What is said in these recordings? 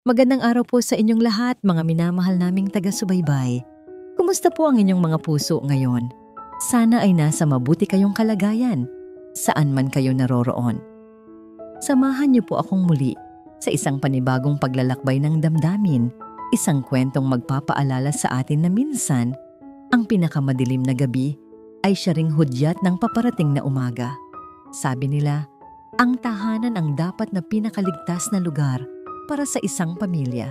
Magandang araw po sa inyong lahat, mga minamahal naming taga-subaybay. Kumusta po ang inyong mga puso ngayon? Sana ay nasa mabuti kayong kalagayan, saan man kayo naroroon. Samahan niyo po akong muli sa isang panibagong paglalakbay ng damdamin, isang kwentong magpapaalala sa atin na minsan, ang pinakamadilim na gabi ay siya ring hudyat ng paparating na umaga. Sabi nila, ang tahanan ang dapat na pinakaligtas na lugar para sa isang pamilya.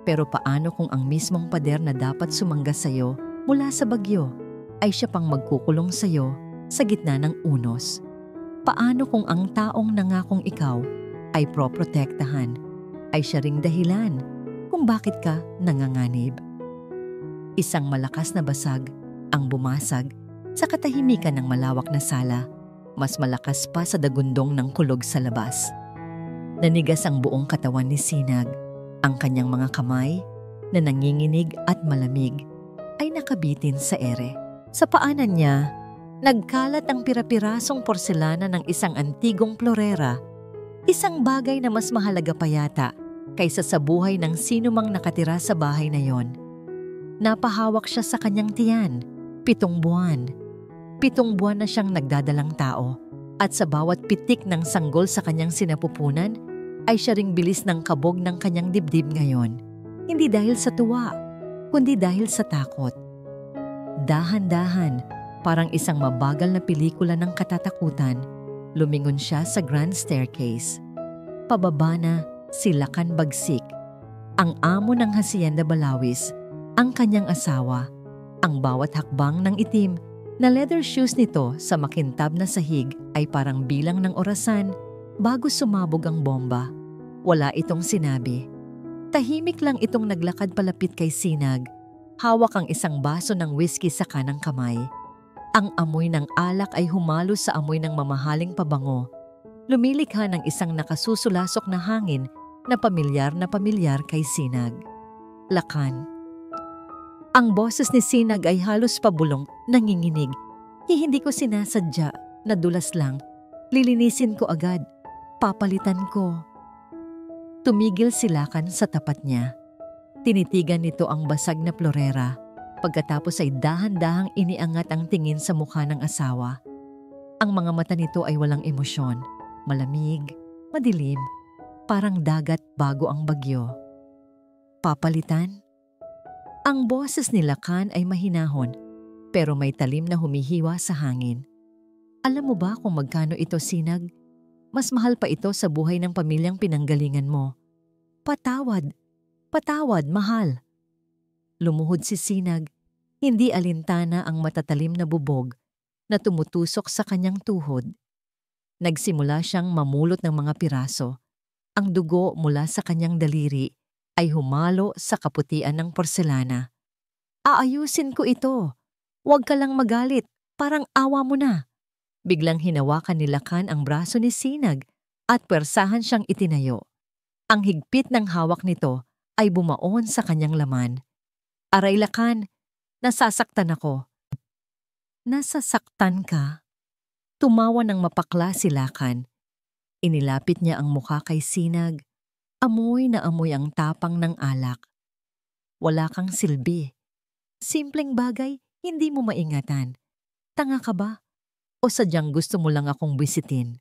Pero paano kung ang mismong pader na dapat sumangga sa'yo mula sa bagyo ay siya pang magkukulong sa'yo sa gitna ng unos? Paano kung ang taong nangakong ikaw ay proprotektahan ay siya ring dahilan kung bakit ka nanganganib? Isang malakas na basag ang bumasag sa katahimikan ng malawak na sala, mas malakas pa sa dagundong ng kulog sa labas. Nanigas ang buong katawan ni Sinag. Ang kanyang mga kamay na nanginginig at malamig ay nakabitin sa ere. Sa paanan niya, nagkalat ang pirapirasong porselana ng isang antigong florera, isang bagay na mas mahalaga pa yata kaysa sa buhay ng sinumang nakatira sa bahay na yon. Napahawak siya sa kanyang tiyan, 7 buwan. 7 buwan na siyang nagdadalang tao. At sa bawat pitik ng sanggol sa kanyang sinapupunan, ay siya ring bilis ng kabog ng kanyang dibdib ngayon. Hindi dahil sa tuwa, kundi dahil sa takot. Dahan-dahan, parang isang mabagal na pelikula ng katatakutan, lumingon siya sa grand staircase. Pababa na si Lakan Bagsik, ang amo ng Hacienda Balawis, ang kanyang asawa. Ang bawat hakbang ng itim na leather shoes nito sa makintab na sahig ay parang bilang ng orasan bago sumabog ang bomba. Wala itong sinabi. Tahimik lang itong naglakad palapit kay Sinag. Hawak ang isang baso ng whiskey sa kanang kamay. Ang amoy ng alak ay humalo sa amoy ng mamahaling pabango. Lumilikha ng isang nakasusulasok na hangin na pamilyar kay Sinag. Lakan. Ang boses ni Sinag ay halos pabulong, nanginginig. Hindi ko sinasadya, nadulas lang. Lilinisin ko agad. Papalitan ko. Tumigil si Lakan sa tapat niya. Tinitigan nito ang basag na florera. Pagkatapos ay dahan-dahang iniangat ang tingin sa mukha ng asawa. Ang mga mata nito ay walang emosyon. Malamig, madilim, parang dagat bago ang bagyo. Papalitan? Ang boses ni Lakan ay mahinahon, pero may talim na humihiwa sa hangin. Alam mo ba kung magkano ito, Sinag? Mas mahal pa ito sa buhay ng pamilyang pinanggalingan mo. Patawad, mahal. Lumuhod si Sinag, hindi alintana ang matatalim na bubog na tumutusok sa kanyang tuhod. Nagsimula siyang mamulot ng mga piraso. Ang dugo mula sa kanyang daliri ay humalo sa kaputian ng porselana. Aayusin ko ito. Huwag ka lang magalit, parang awa mo na. Biglang hinawakan ni Lakan ang braso ni Sinag at pwersahan siyang itinayo. Ang higpit ng hawak nito ay bumaon sa kanyang laman. Aray Lakan, nasasaktan ako. Nasasaktan ka? Tumawa ng mapakla si Lakan. Inilapit niya ang mukha kay Sinag. Amoy na amoy ang tapang ng alak. Wala kang silbi. Simpleng bagay, hindi mo maingatan. Tanga ka ba? O sadyang gusto mo lang akong bisitin?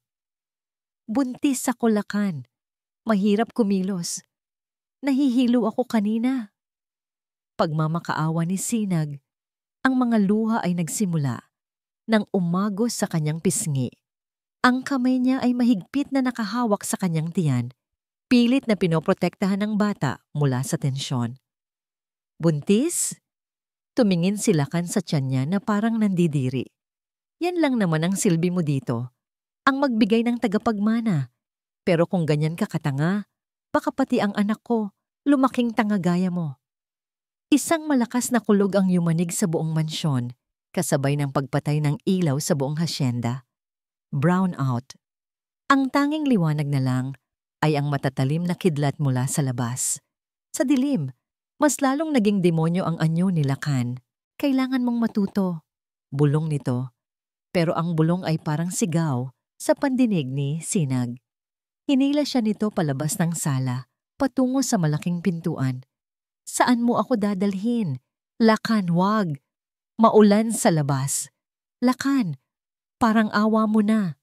Buntis ako, Lakan. Mahirap kumilos. Nahihilo ako kanina. Pagmamakaawa ni Sinag, ang mga luha ay nagsimula nang umagos sa kanyang pisngi. Ang kamay niya ay mahigpit na nakahawak sa kanyang tiyan. Pilit na pinoprotektahan ng bata mula sa tensyon. Buntis? Tumingin si Lakan sa tiyan niya na parang nandidiri. Yan lang naman ang silbi mo dito. Ang magbigay ng tagapagmana. Pero kung ganyan ka katanga, baka pati ang anak ko, lumaking tanga gaya mo. Isang malakas na kulog ang yumanig sa buong mansyon, kasabay ng pagpatay ng ilaw sa buong hasyenda. Brown out. Ang tanging liwanag na lang ay ang matatalim na kidlat mula sa labas. Sa dilim, mas lalong naging demonyo ang anyo ni Lakan. Kailangan mong matuto. Bulong nito. Pero ang bulong ay parang sigaw sa pandinig ni Sinag. Hinila siya nito palabas ng sala. patungo sa malaking pintuan. Saan mo ako dadalhin? Lakan, wag. Maulan sa labas. Lakan, parang awa mo na.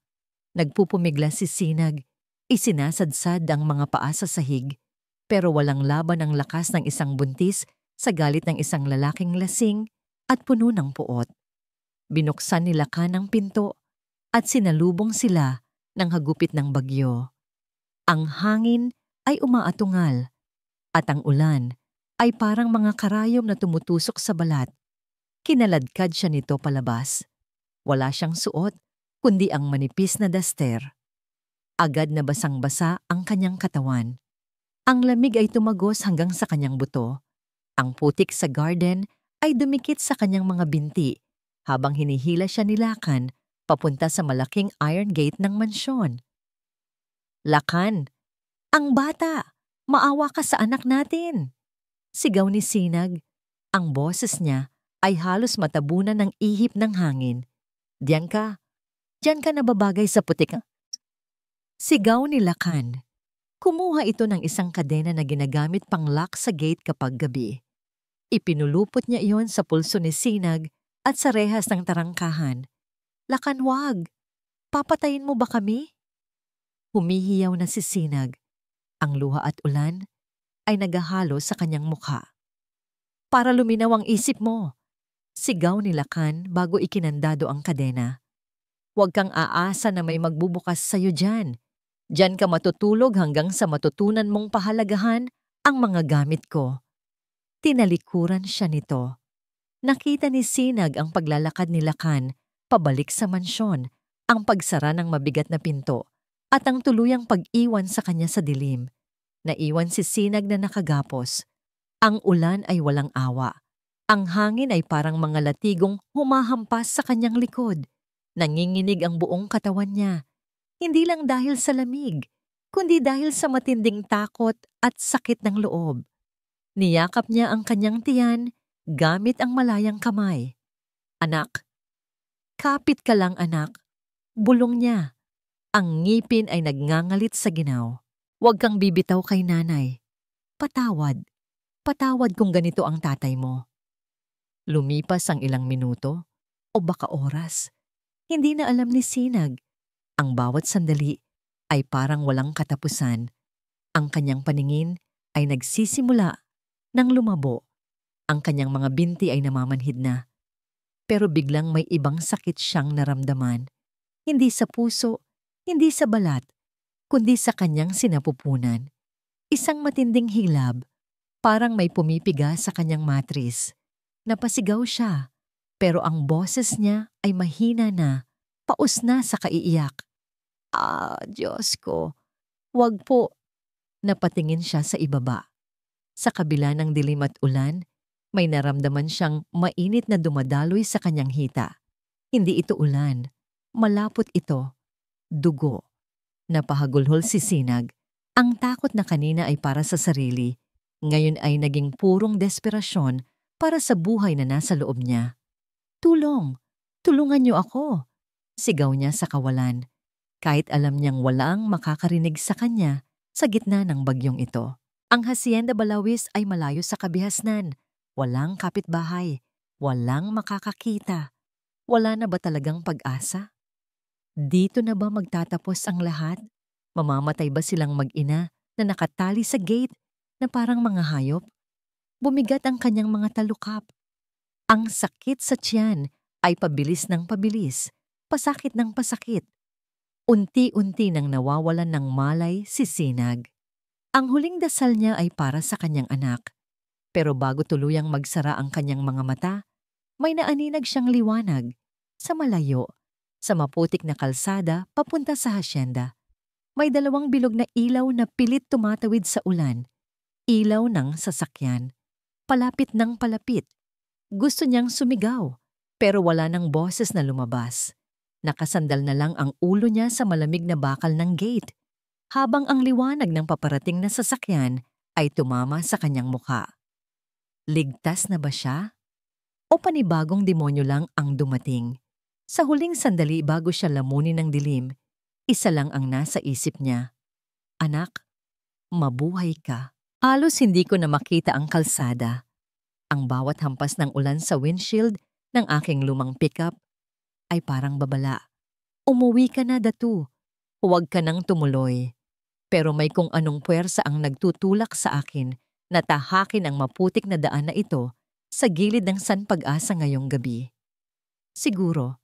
Nagpupumigla si Sinag. Isinasadsad ang mga paa sa sahig, pero walang laban ang lakas ng isang buntis sa galit ng isang lalaking lasing at puno ng puot. Binuksan ni Lakan ang pinto at sinalubong sila ng hagupit ng bagyo. Ang hangin ay umaatungal at ang ulan ay parang mga karayom na tumutusok sa balat. Kinaladkad siya nito palabas. Wala siyang suot, kundi ang manipis na daster. Agad na basang-basa ang kanyang katawan. Ang lamig ay tumagos hanggang sa kanyang buto. Ang putik sa garden ay dumikit sa kanyang mga binti habang hinihila siya ni Lakan papunta sa malaking iron gate ng mansyon. Lakan, ang bata! Maawa ka sa anak natin! Sigaw ni Sinag. Ang boses niya ay halos matabunan ng ihip ng hangin. Diyan ka nababagay sa putik. Sigaw ni Lakan. Kumuha ito ng isang kadena na ginagamit pang lock sa gate kapag gabi. Ipinulupot niya iyon sa pulso ni Sinag at sa rehas ng tarangkahan. Lakan, wag! Papatayin mo ba kami? Humihiyaw na si Sinag. Ang luha at ulan ay nagahalo sa kanyang mukha. Para luminaw ang isip mo, sigaw ni Lakan bago ikinandado ang kadena. Huwag kang aasa na may magbubukas sa'yo dyan. Diyan ka matutulog hanggang sa matutunan mong pahalagahan ang mga gamit ko. Tinalikuran siya nito. Nakita ni Sinag ang paglalakad ni Lakan pabalik sa mansyon, ang pagsara ng mabigat na pinto, at ang tuluyang pag-iwan sa kanya sa dilim. Naiwan si Sinag na nakagapos. Ang ulan ay walang awa. Ang hangin ay parang mga latigong humahampas sa kanyang likod. Nanginginig ang buong katawan niya. Hindi lang dahil sa lamig, kundi dahil sa matinding takot at sakit ng loob. Niyakap niya ang kanyang tiyan gamit ang malayang kamay. Anak, kapit ka lang anak. Bulong niya. Ang ngipin ay nagngangalit sa ginaw. Huwag kang bibitaw kay nanay. Patawad. Patawad kung ganito ang tatay mo. Lumipas ang ilang minuto o baka oras. Hindi na alam ni Sinag. Ang bawat sandali ay parang walang katapusan. Ang kanyang paningin ay nagsisimula ng lumabo. Ang kanyang mga binti ay namamanhid na. Pero biglang may ibang sakit siyang naramdaman. Hindi sa puso, hindi sa balat, kundi sa kanyang sinapupunan. Isang matinding hilab, parang may pumipiga sa kanyang matris. Napasigaw siya, pero ang boses niya ay mahina na, paus na sa kaiiyak. Diyos ko, wag po. Napatingin siya sa ibaba. Sa kabila ng dilim at ulan, may naramdaman siyang mainit na dumadaloy sa kanyang hita. Hindi ito ulan, malapot ito. Dugo. Napahagulhol si Sinag. Ang takot na kanina ay para sa sarili, ngayon ay naging purong desperasyon para sa buhay na nasa loob niya. Tulong! Tulungan niyo ako! Sigaw niya sa kawalan. Kahit alam niyang walang makakarinig sa kanya sa gitna ng bagyong ito. Ang Hacienda Balawis ay malayo sa kabihasnan. Walang kapitbahay. Walang makakakita. Wala na ba talagang pag-asa? Dito na ba magtatapos ang lahat? Mamamatay ba silang mag-ina na nakatali sa gate na parang mga hayop? Bumigat ang kanyang mga talukap. Ang sakit sa tiyan ay pabilis ng pabilis, pasakit ng pasakit. Unti-unti nang nawawalan ng malay si Sinag. Ang huling dasal niya ay para sa kanyang anak. Pero bago tuluyang magsara ang kanyang mga mata, may naaninag siyang liwanag sa malayo, sa maputik na kalsada papunta sa hasyenda. May dalawang bilog na ilaw na pilit tumatawid sa ulan. Ilaw ng sasakyan. Palapit ng palapit. Gusto niyang sumigaw, pero wala ng boses na lumabas. Nakasandal na lang ang ulo niya sa malamig na bakal ng gate, habang ang liwanag ng paparating na sasakyan ay tumama sa kanyang mukha. Ligtas na ba siya? O panibagong demonyo lang ang dumating? Sa huling sandali bago siya lamunin ng dilim, isa lang ang nasa isip niya. Anak, Mabuhay ka. Halos hindi ko na makita ang kalsada. Ang bawat hampas ng ulan sa windshield ng aking lumang pickup ay parang babala. Umuwi ka na, Datu. Huwag ka nang tumuloy. Pero may kung anong puwersa ang nagtutulak sa akin na tahakin ang maputik na daan na ito sa gilid ng San Pag-asa ngayong gabi. Siguro,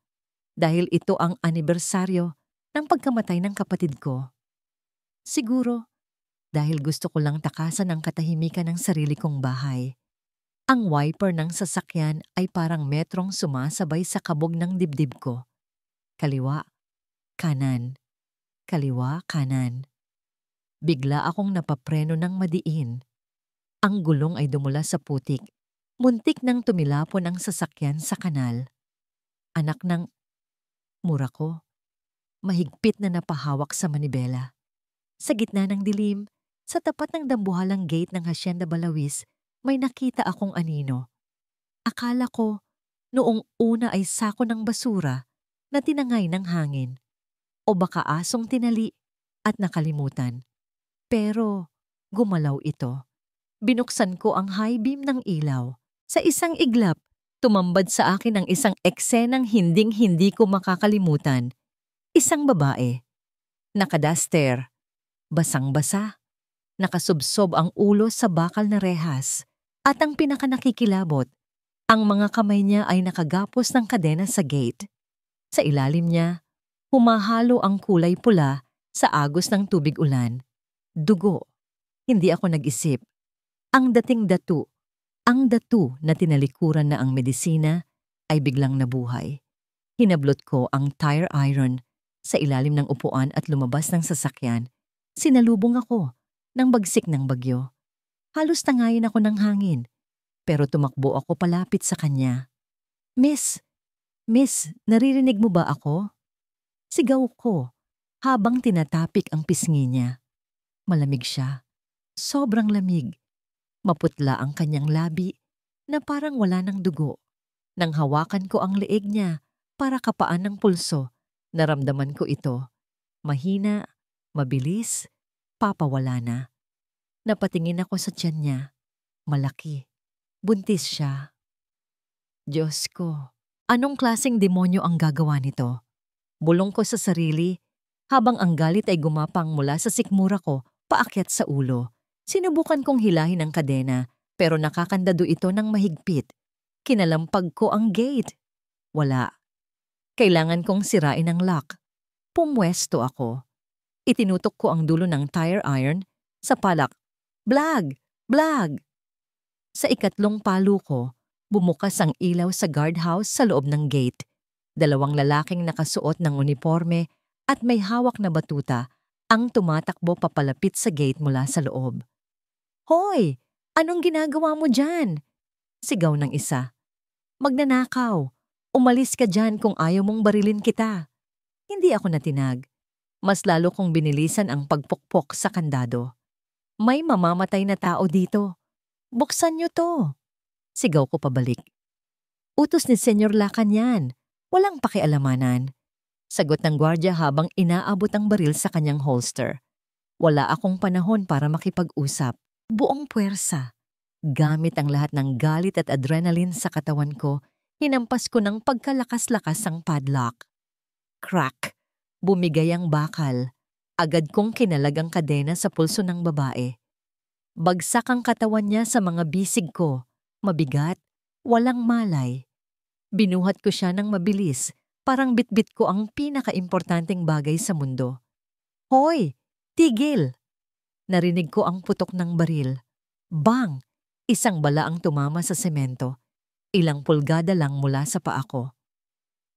dahil ito ang anibersaryo ng pagkamatay ng kapatid ko. Siguro, dahil gusto ko lang takasan ang katahimikan ng sarili kong bahay. Ang wiper ng sasakyan ay parang metrong sumasabay sa kabog ng dibdib ko. Kaliwa, kanan, kaliwa, kanan. Bigla akong napapreno ng madiin. Ang gulong ay dumula sa putik. Muntik nang tumilapon ang sasakyan sa kanal. Anak ng mura ko, mahigpit na napahawak sa manibela. Sa gitna ng dilim, sa tapat ng dambuhalang gate ng Hacienda Balawis, may nakita akong anino. Akala ko, noong una ay sako ng basura na tinangay ng hangin. O baka asong tinali at nakalimutan. Pero gumalaw ito. Binuksan ko ang high beam ng ilaw. Sa isang iglap, tumambad sa akin ang isang eksenang hinding-hindi ko makakalimutan. Isang babae. Nakadaster. Basang-basa. Nakasubsob ang ulo sa bakal na rehas. At ang pinakanakikilabot, ang mga kamay niya ay nakagapos ng kadena sa gate. Sa ilalim niya, humahalo ang kulay pula sa agos ng tubig ulan. Dugo. Hindi ako nag-isip. Ang dating Datu, ang Datu na tinalikuran na ang medisina ay biglang nabuhay. Hinablot ko ang tire iron sa ilalim ng upuan at lumabas ng sasakyan. Sinalubong ako ng bagsik ng bagyo. Halos tangayin ako ng hangin, pero tumakbo ako palapit sa kanya. Miss, naririnig mo ba ako? Sigaw ko habang tinatapik ang pisngi niya. Malamig siya. Sobrang lamig. Maputla ang kanyang labi na parang wala ng dugo. Nang hawakan ko ang leeg niya para kapaan ng pulso, naramdaman ko ito. Mahina, mabilis, papawala na. Napatingin ako sa tiyan niya. Malaki. Buntis siya. Diyos ko, anong klaseng demonyo ang gagawa nito? Bulong ko sa sarili habang ang galit ay gumapang mula sa sikmura ko paakyat sa ulo. Sinubukan kong hilahin ang kadena pero nakakandado ito ng mahigpit. Kinalampag ko ang gate. Wala. Kailangan kong sirain ang lock. Pumwesto ako. Itinutok ko ang dulo ng tire iron sa palak. Blag! Blag! Sa ikatlong palo ko, bumukas ang ilaw sa guardhouse sa loob ng gate. Dalawang lalaking nakasuot ng uniforme at may hawak na batuta ang tumatakbo papalapit sa gate mula sa loob. Hoy! Anong ginagawa mo dyan? Sigaw ng isa. Magnanakaw. Umalis ka dyan kung ayaw mong barilin kita. Hindi ako natinag. Mas lalo kong binilisan ang pagpukpok sa kandado. May mamamatay na tao dito. Buksan niyo to. Sigaw ko pabalik. Utos ni Senyor Lacan yan. Walang pakialamanan. Sagot ng gwardiya habang inaabot ang baril sa kanyang holster. Wala akong panahon para makipag-usap. Buong puwersa. Gamit ang lahat ng galit at adrenaline sa katawan ko, hinampas ko ng pagkalakas-lakas ang padlock. Crack! Bumigay ang bakal. Agad kong kinalag ang kadena sa pulso ng babae. Bagsak ang katawan niya sa mga bisig ko. Mabigat, walang malay. Binuhat ko siya ng mabilis, parang bitbit ko ang pinakaimportanteng bagay sa mundo. Hoy! Tigil! Narinig ko ang putok ng baril. Bang! Isang bala ang tumama sa semento. Ilang pulgada lang mula sa paa ko.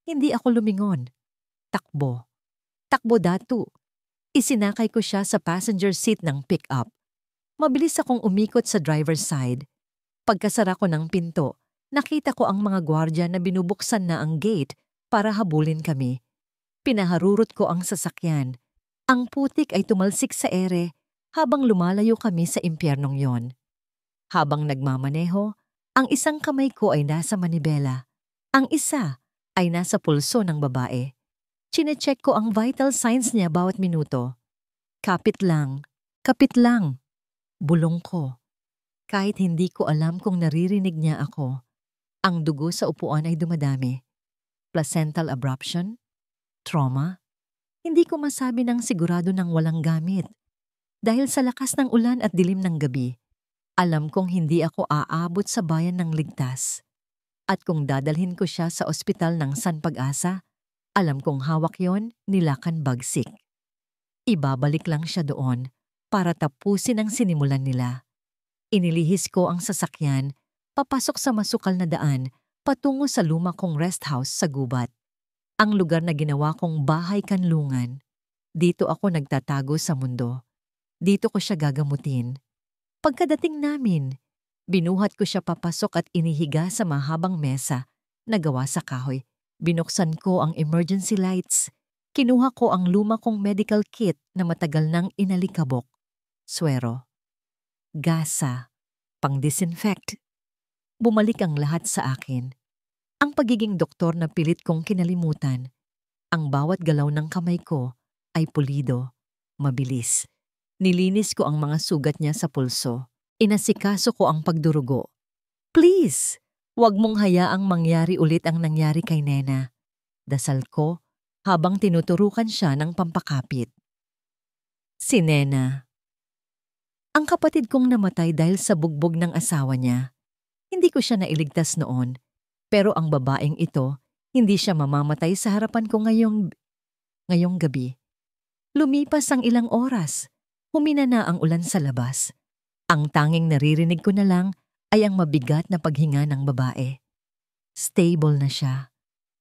Hindi ako lumingon. Takbo. Takbo, Datu. Isinakay ko siya sa passenger seat ng pick-up. Mabilis akong umikot sa driver's side. Pagkasara ko ng pinto, nakita ko ang mga gwardya na binubuksan na ang gate para habulin kami. Pinaharurot ko ang sasakyan. Ang putik ay tumalsik sa ere habang lumalayo kami sa impyernong yon. Habang nagmamaneho, ang isang kamay ko ay nasa manibela. Ang isa ay nasa pulso ng babae. Chinecheck ko ang vital signs niya bawat minuto. Kapit lang, kapit lang. Bulong ko. Kahit hindi ko alam kung naririnig niya ako, ang dugo sa upuan ay dumadami. Placental abruption? Trauma? Hindi ko masabi ng sigurado ng walang gamit. Dahil sa lakas ng ulan at dilim ng gabi, alam kong hindi ako aabot sa bayan ng ligtas. At kung dadalhin ko siya sa ospital ng San Pag-asa, alam kong hawak yon ni Lakan Bagsik. Ibabalik lang siya doon para tapusin ang sinimulan nila. Inilihis ko ang sasakyan, papasok sa masukal na daan, patungo sa luma kong rest house sa gubat. Ang lugar na ginawa kong bahay kanlungan. Dito ako nagtatago sa mundo. Dito ko siya gagamutin. Pagkadating namin, binuhat ko siya papasok at inihiga sa mahabang mesa na gawa sa kahoy. Binuksan ko ang emergency lights. Kinuha ko ang luma kong medical kit na matagal nang inalikabok. Swero. Gasa. Pang-disinfect. Bumalik ang lahat sa akin. Ang pagiging doktor na pilit kong kinalimutan. Ang bawat galaw ng kamay ko ay pulido, mabilis. Nilinis ko ang mga sugat niya sa pulso. Inasikaso ko ang pagdurugo. Please, huwag mong hayaang mangyari ulit ang nangyari kay Nena. Dasal ko habang tinuturukan siya ng pampakapit. Si Nena. Ang kapatid kong namatay dahil sa bugbog ng asawa niya. Hindi ko siya nailigtas noon, pero ang babaeng ito, hindi siya mamamatay sa harapan ko ngayong gabi. Lumipas ang ilang oras. Humina na ang ulan sa labas. Ang tanging naririnig ko na lang ay ang mabigat na paghinga ng babae. Stable na siya.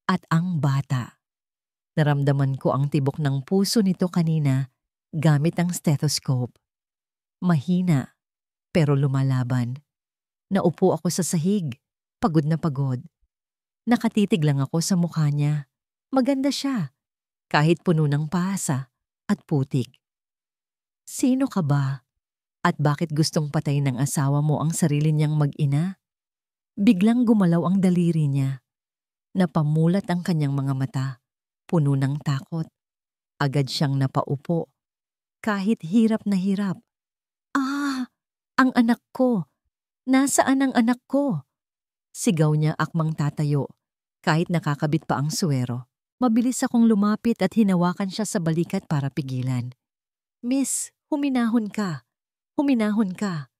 At ang bata. Naramdaman ko ang tibok ng puso nito kanina gamit ang stethoscope. Mahina, pero lumalaban. Naupo ako sa sahig, pagod na pagod. Nakatitig lang ako sa mukha niya. Maganda siya, kahit puno ng pasa at putik. Sino ka ba? At bakit gustong patayin ng asawa mo ang sarili niyang mag-ina? Biglang gumalaw ang daliri niya. Napamulat ang kanyang mga mata, puno ng takot. Agad siyang napaupo, kahit hirap na hirap. Ah, ang anak ko! Nasaan ang anak ko? Sigaw niya akmang tatayo, kahit nakakabit pa ang suwero. Mabilis akong lumapit at hinawakan siya sa balikat para pigilan. Miss, huminahon ka. Huminahon ka.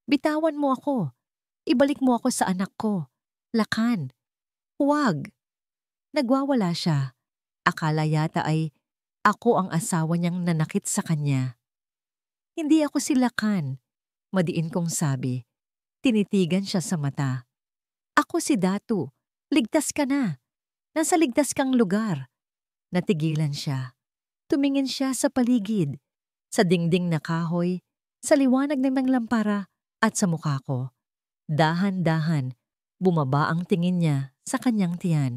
Bitawan mo ako. Ibalik mo ako sa anak ko. Lakan. Huwag. Nagwawala siya. Akala yata ay ako ang asawa niyang nanakit sa kanya. Hindi ako si Lakan. Madiin kong sabi. Tinitigan siya sa mata. Ako si Datu. Ligtas ka na. Nasa ligtas kang lugar. Natigilan siya. Tumingin siya sa paligid, sa dingding na kahoy, sa liwanag ng lampara at sa mukha ko. Dahan-dahan, bumaba ang tingin niya sa kanyang tiyan.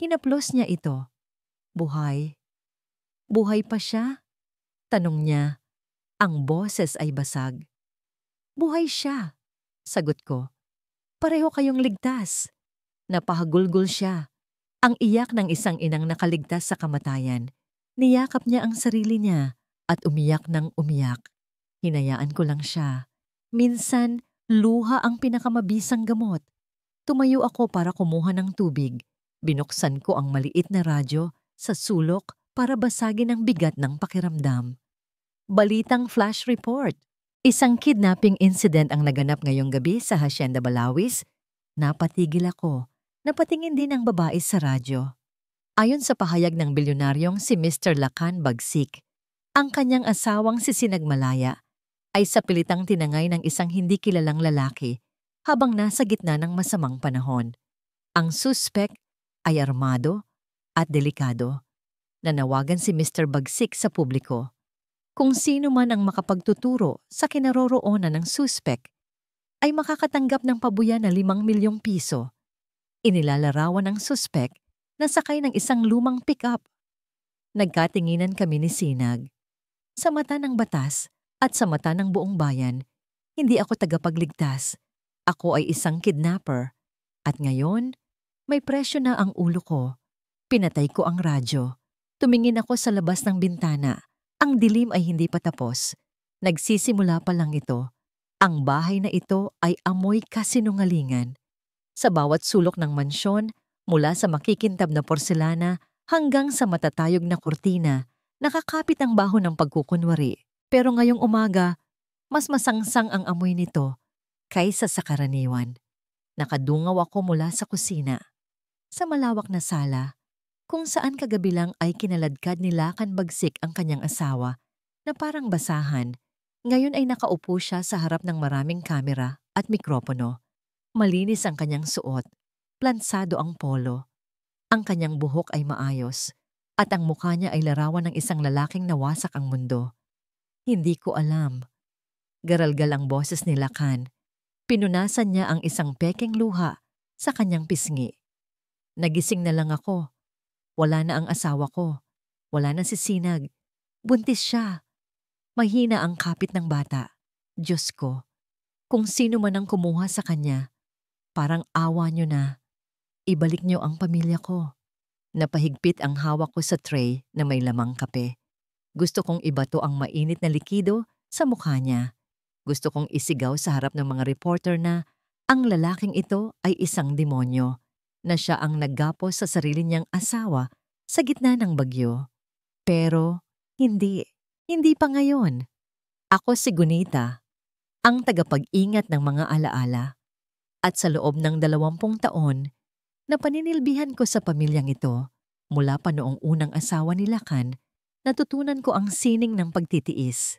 Hinaplos niya ito. Buhay. Buhay pa siya? Tanong niya. Ang boses ay basag. Buhay siya, sagot ko. Pareho kayong ligtas. Napahagulgol siya. Ang iyak ng isang inang nakaligtas sa kamatayan. Niyakap niya ang sarili niya at umiyak ng umiyak. Hinayaan ko lang siya. Minsan, luha ang pinakamabisang gamot. Tumayo ako para kumuha ng tubig. Binuksan ko ang maliit na radyo sa sulok para basagin ang bigat ng pakiramdam. Balitang flash report. Isang kidnapping incident ang naganap ngayong gabi sa Hacienda Balawis. Napatigil ako. Napatingin din ang babae sa radyo. Ayon sa pahayag ng bilyonaryong si Mr. Lakan Bagsik, ang kanyang asawang si Sinagmalaya ay sa pilitang tinangay ng isang hindi kilalang lalaki habang nasa gitna ng masamang panahon. Ang suspect ay armado at delikado. Nanawagan si Mr. Bagsik sa publiko. Kung sino man ang makapagtuturo sa kinaroroonan ng suspect ay makakatanggap ng pabuya na 5 milyong piso. Inilalarawan ng suspect na sakay ng isang lumang pick-up. Nagkatinginan kami ni Sinag. Sa mata ng batas at sa mata ng buong bayan, hindi ako tagapagligtas. Ako ay isang kidnapper. At ngayon, may presyo na ang ulo ko. Pinatay ko ang radyo. Tumingin ako sa labas ng bintana. Ang dilim ay hindi pa tapos. Nagsisimula pa lang ito. Ang bahay na ito ay amoy kasinungalingan. Sa bawat sulok ng mansyon, mula sa makikintab na porselana hanggang sa matatayog na kurtina, nakakapit ang baho ng pagkukunwari. Pero ngayong umaga, mas masangsang ang amoy nito kaysa sa karaniwan. Nakadungaw ako mula sa kusina, sa malawak na sala, kung saan kagabi lang ay kinaladkad ni Lakan Bagsik ang kanyang asawa na parang basahan. Ngayon ay nakaupo siya sa harap ng maraming kamera at mikropono. Malinis ang kanyang suot, plansado ang polo. Ang kanyang buhok ay maayos, at ang mukha niya ay larawan ng isang lalaking nawasak ang mundo. Hindi ko alam. Garalgal ang boses ni Lakan. Pinunasan niya ang isang pekeng luha sa kanyang pisngi. Nagising na lang ako. Wala na ang asawa ko. Wala na si Sinag. Buntis siya. Mahina ang kapit ng bata. Diyos ko, kung sino man ang kumuha sa kanya, parang awa niyo na. Ibalik niyo ang pamilya ko. Napahigpit ang hawak ko sa tray na may lamang kape. Gusto kong ibato ang mainit na likido sa mukha niya. Gusto kong isigaw sa harap ng mga reporter na ang lalaking ito ay isang demonyo, na siya ang naggapos sa sarili niyang asawa sa gitna ng bagyo. Pero hindi, hindi pa ngayon. Ako si Gunita, ang tagapag-ingat ng mga alaala. At sa loob ng 20 taon, na paninilbihan ko sa pamilyang ito, mula pa noong unang asawa ni Lakan, natutunan ko ang sining ng pagtitiis.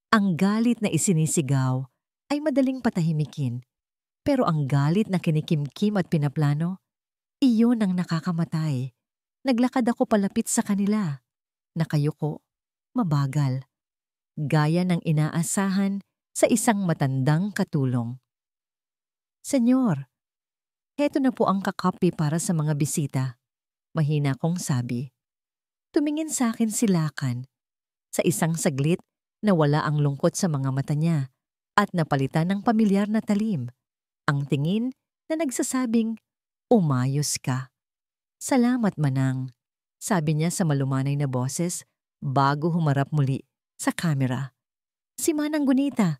Ang galit na isinisigaw ay madaling patahimikin, pero ang galit na kinikimkim at pinaplano, iyon ang nakakamatay. Naglakad ako palapit sa kanila. Nakayuko, mabagal, gaya ng inaasahan sa isang matandang katulong. Senyor, heto na po ang kakape para sa mga bisita. Mahina kong sabi. Tumingin sa akin si Lakan. Sa isang saglit, nawala ang lungkot sa mga mata niya at napalitan ng pamilyar na talim. Ang tingin na nagsasabing, umayos ka. Salamat, Manang, sabi niya sa malumanay na boses bago humarap muli sa kamera. Si Manang Gunita.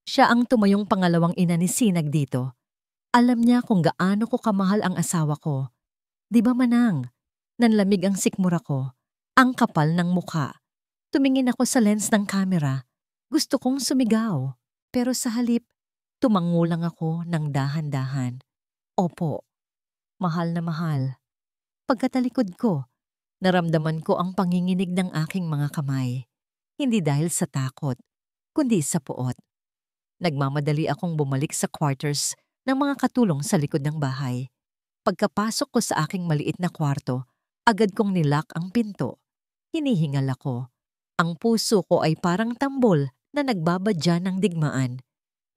Siya ang tumayong pangalawang ina ni Sinag dito. Alam niya kung gaano ko kamahal ang asawa ko. Di ba, Manang? Nanlamig ang sikmura ko, ang kapal ng mukha. Tumingin ako sa lens ng kamera. Gusto kong sumigaw. Pero sa halip, tumango lang ako ng dahan-dahan. Opo, mahal na mahal. Pagkatalikod ko, naramdaman ko ang panginginig ng aking mga kamay. Hindi dahil sa takot, kundi sa puot. Nagmamadali akong bumalik sa quarters ng mga katulong sa likod ng bahay. Pagkapasok ko sa aking maliit na kwarto, agad kong nilak ang pinto. Hinihingal ako. Ang puso ko ay parang tambol na nagbabadya ng digmaan.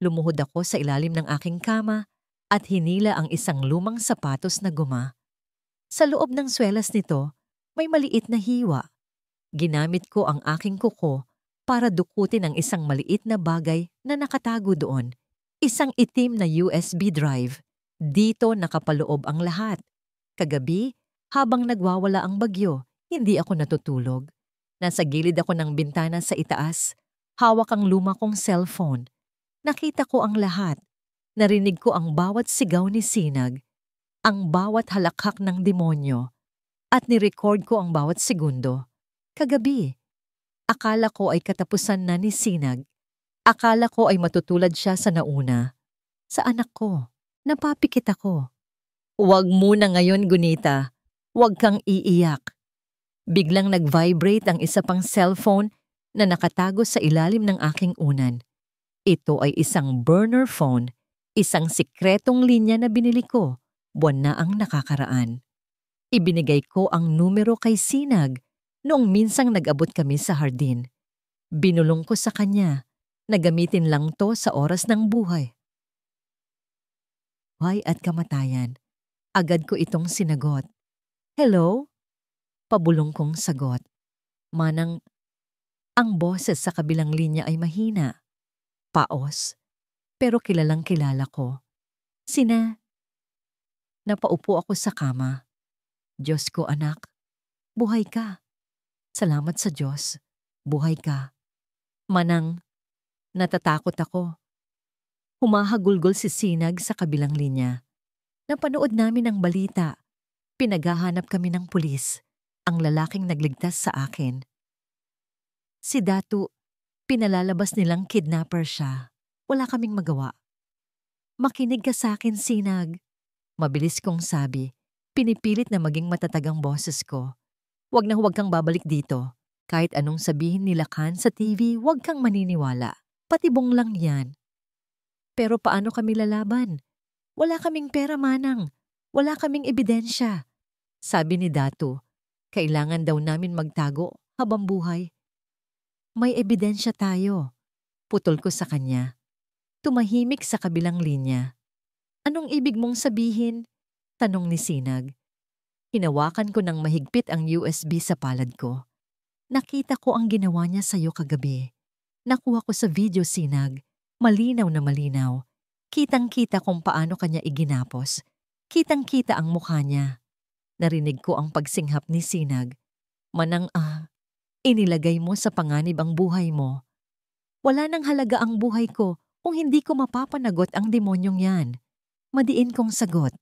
Lumuhod ako sa ilalim ng aking kama at hinila ang isang lumang sapatos na guma. Sa loob ng swelas nito, may maliit na hiwa. Ginamit ko ang aking kuko para dukutin ang isang maliit na bagay na nakatago doon. Isang itim na USB drive. Dito nakapaloob ang lahat. Kagabi, habang nagwawala ang bagyo, hindi ako natutulog. Nasa gilid ako ng bintana sa itaas, hawak ang luma kong cellphone. Nakita ko ang lahat. Narinig ko ang bawat sigaw ni Sinag, ang bawat halakhak ng demonyo, at nirecord ko ang bawat segundo. Kagabi, akala ko ay katapusan na ni Sinag. Akala ko ay matutulad siya sa nauna. Sa anak ko, napapikit ako. Huwag muna ngayon, Gunita. Huwag kang iiyak. Biglang nag-vibrate ang isa pang cellphone na nakatago sa ilalim ng aking unan. Ito ay isang burner phone, isang sikretong linya na binili ko, buwan na ang nakakaraan. Ibinigay ko ang numero kay Sinag noong minsang nag-abot kami sa hardin. Binulong ko sa kanya na gamitin lang to sa oras ng buhay. Buhay at kamatayan. Agad ko itong sinagot. Hello? Pabulong kong sagot. Manang, ang boses sa kabilang linya ay mahina. Paos. Pero kilalang kilala ko. Sina? Napaupo ako sa kama. Diyos ko, anak. Buhay ka. Salamat sa Diyos. Buhay ka. Manang, natatakot ako. Humahagulgol si Sinag sa kabilang linya. Napanood namin ang balita. Pinaghahanap kami ng pulis. Ang lalaking nagligtas sa akin. Si Datu, pinalalabas nilang kidnapper siya. Wala kaming magawa. Makinig ka sa akin, Sinag. Mabilis kong sabi. Pinipilit na maging matatag ang boses ko. Huwag na huwag kang babalik dito. Kahit anong sabihin nila Khan sa TV, huwag kang maniniwala. Patibong lang yan. Pero paano kami lalaban? Wala kaming pera, Manang. Wala kaming ebidensya. Sabi ni Datu, kailangan daw namin magtago habang buhay. May ebidensya tayo. Putol ko sa kanya. Tumahimik sa kabilang linya. Anong ibig mong sabihin? Tanong ni Sinag. Hinawakan ko ng mahigpit ang USB sa palad ko. Nakita ko ang ginawa niya sa'yo kagabi. Nakuha ko sa video, Sinag. Malinaw na malinaw. Kitang-kita kung paano kanya iginapos. Kitang-kita ang mukha niya. Narinig ko ang pagsinghap ni Sinag. Manang inilagay mo sa panganib ang buhay mo. Wala nang halaga ang buhay ko kung hindi ko mapapanagot ang demonyong yan. Madiin kong sagot.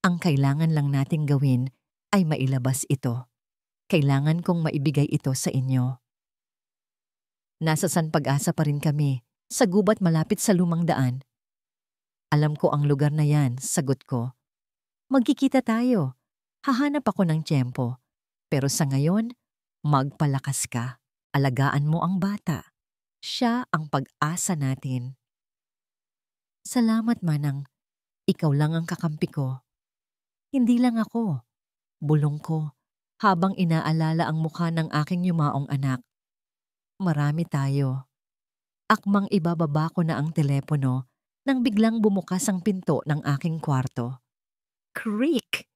Ang kailangan lang nating gawin ay mailabas ito. Kailangan kong maibigay ito sa inyo. Nasa San Pag-asa pa rin kami, sa gubat malapit sa lumang daan. Alam ko ang lugar na yan, sagot ko. Magkikita tayo. Hahanap ako ng tiyempo. Pero sa ngayon, magpalakas ka. Alagaan mo ang bata. Siya ang pag-asa natin. Salamat, Manang. Ikaw lang ang kakampi ko. Hindi lang ako. Bulong ko, habang inaalala ang mukha ng aking yumaong anak. Marami tayo. Akmang ibababa ko na ang telepono nang biglang bumukas ang pinto ng aking kwarto. Creak!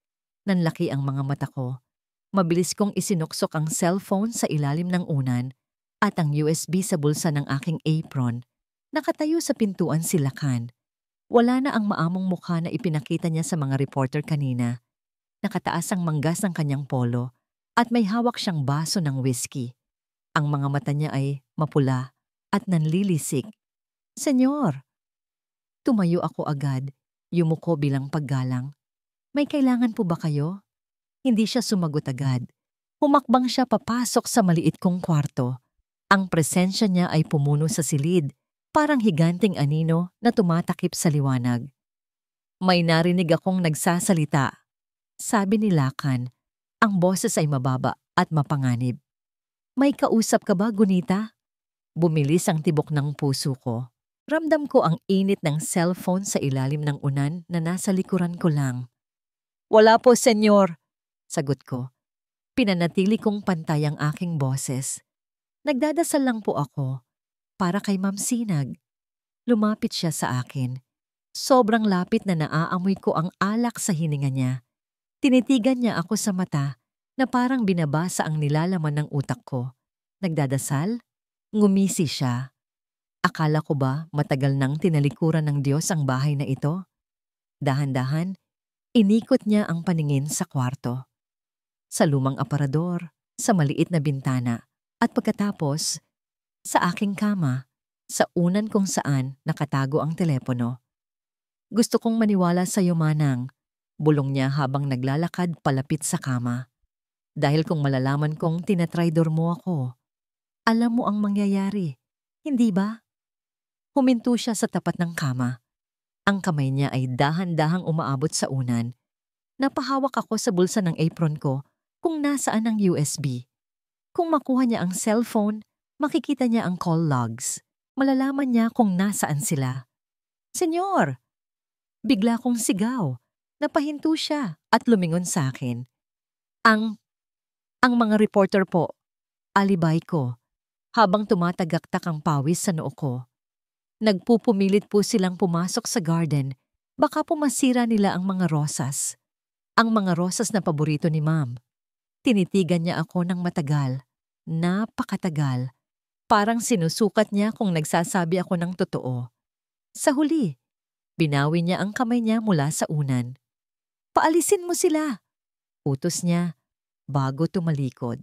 Nanlaki ang mga mata ko. Mabilis kong isinuksok ang cellphone sa ilalim ng unan at ang USB sa bulsa ng aking apron. Nakatayo sa pintuan si Lakan. Wala na ang maamong mukha na ipinakita niya sa mga reporter kanina. Nakataas ang manggas ng kanyang polo at may hawak siyang baso ng whiskey. Ang mga mata niya ay mapula at nanlilisik. Senyor! Tumayo ako agad, yumuko bilang paggalang. May kailangan po ba kayo? Hindi siya sumagot agad. Humakbang siya papasok sa maliit kong kwarto. Ang presensya niya ay pumuno sa silid, parang higanting anino na tumatakip sa liwanag. May narinig akong nagsasalita. Sabi ni Lakan, ang boses ay mababa at mapanganib. May kausap ka ba, Gunita? Bumilis ang tibok ng puso ko. Ramdam ko ang init ng cellphone sa ilalim ng unan na nasa likuran ko lang. Wala po, senyor, sagot ko. Pinanatili kong pantay ang aking boses. Nagdadasal lang po ako para kay Ma'am Sinag. Lumapit siya sa akin. Sobrang lapit na naaamoy ko ang alak sa hininga niya. Tinitigan niya ako sa mata na parang binabasa ang nilalaman ng utak ko. Nagdadasal? Ngumisi siya. Akala ko ba matagal nang tinalikuran ng Diyos ang bahay na ito? Dahan-dahan, inikot niya ang paningin sa kwarto. Sa lumang aparador, sa maliit na bintana, at pagkatapos, sa aking kama, sa unan kung saan nakatago ang telepono. Gusto kong maniwala sa iyo, Manang, bulong niya habang naglalakad palapit sa kama. Dahil kung malalaman kong tinatraidor mo ako, alam mo ang mangyayari, hindi ba? Huminto siya sa tapat ng kama. Ang kamay niya ay dahan-dahang umaabot sa unan. Napahawak ako sa bulsa ng apron ko kung nasaan ang USB. Kung makuha niya ang cellphone, makikita niya ang call logs. Malalaman niya kung nasaan sila. Senyor! Bigla kong sigaw. Napahinto siya at lumingon sa akin. Ang mga reporter po, alibay ko, habang tumatagaktak ang pawis sa noo ko. Nagpupumilit po silang pumasok sa garden, baka pumasira nila ang mga rosas. Ang mga rosas na paborito ni Ma'am. Tinitigan niya ako ng matagal, napakatagal. Parang sinusukat niya kung nagsasabi ako ng totoo. Sa huli, binawi niya ang kamay niya mula sa unan. Paalisin mo sila, utos niya bago tumalikod.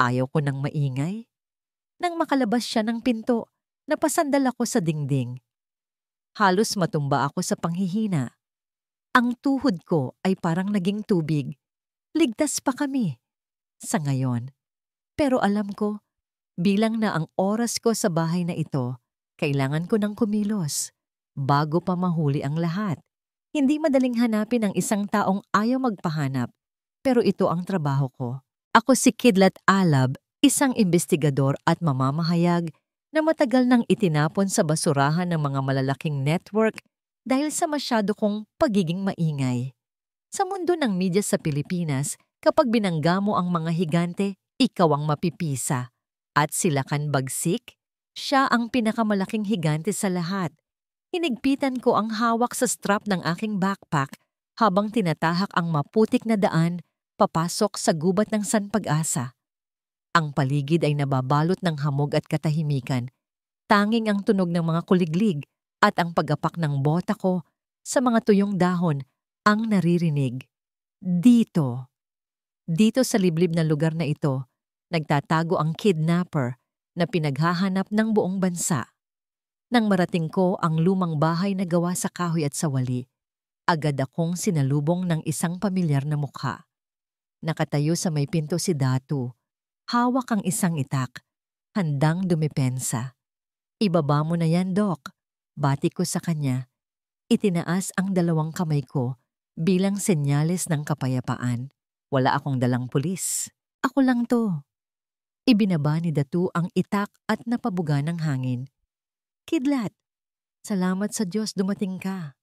Ayaw ko nang maingay. Nang makalabas siya ng pinto, napasandal ako sa dingding. Halos matumba ako sa panghihina. Ang tuhod ko ay parang naging tubig. Ligtas pa kami. Sa ngayon. Pero alam ko, bilang na ang oras ko sa bahay na ito, kailangan ko ng kumilos. Bago pa mahuli ang lahat. Hindi madaling hanapin ang isang taong ayaw magpahanap. Pero ito ang trabaho ko. Ako si Kidlat Alab, isang investigador at mamamahayag na matagal nang itinapon sa basurahan ng mga malalaking network dahil sa masyado kong pagiging maingay. Sa mundo ng media sa Pilipinas, kapag binangga mo ang mga higante, ikaw ang mapipisa. At sila kan bagsik, siya ang pinakamalaking higante sa lahat. Hinigpitan ko ang hawak sa strap ng aking backpack habang tinatahak ang maputik na daan papasok sa gubat ng San Pag-asa. Ang paligid ay nababalot ng hamog at katahimikan. Tanging ang tunog ng mga kuliglig at ang pagapak ng bota ko sa mga tuyong dahon ang naririnig. Dito sa liblib na lugar na ito, nagtatago ang kidnapper na pinaghahanap ng buong bansa. Nang marating ko ang lumang bahay na gawa sa kahoy at sawali, agad akong sinalubong ng isang pamilyar na mukha. Nakatayo sa may pinto si Datu. Hawak ang isang itak, handang dumepensa. "Ibaba mo na yan, Doc." Bati ko sa kanya. Itinaas ang dalawang kamay ko bilang senyales ng kapayapaan. Wala akong dalang pulis. Ako lang to. Ibinaba ni Datu ang itak at napabuga ng hangin. "Kidlat, salamat sa Diyos dumating ka."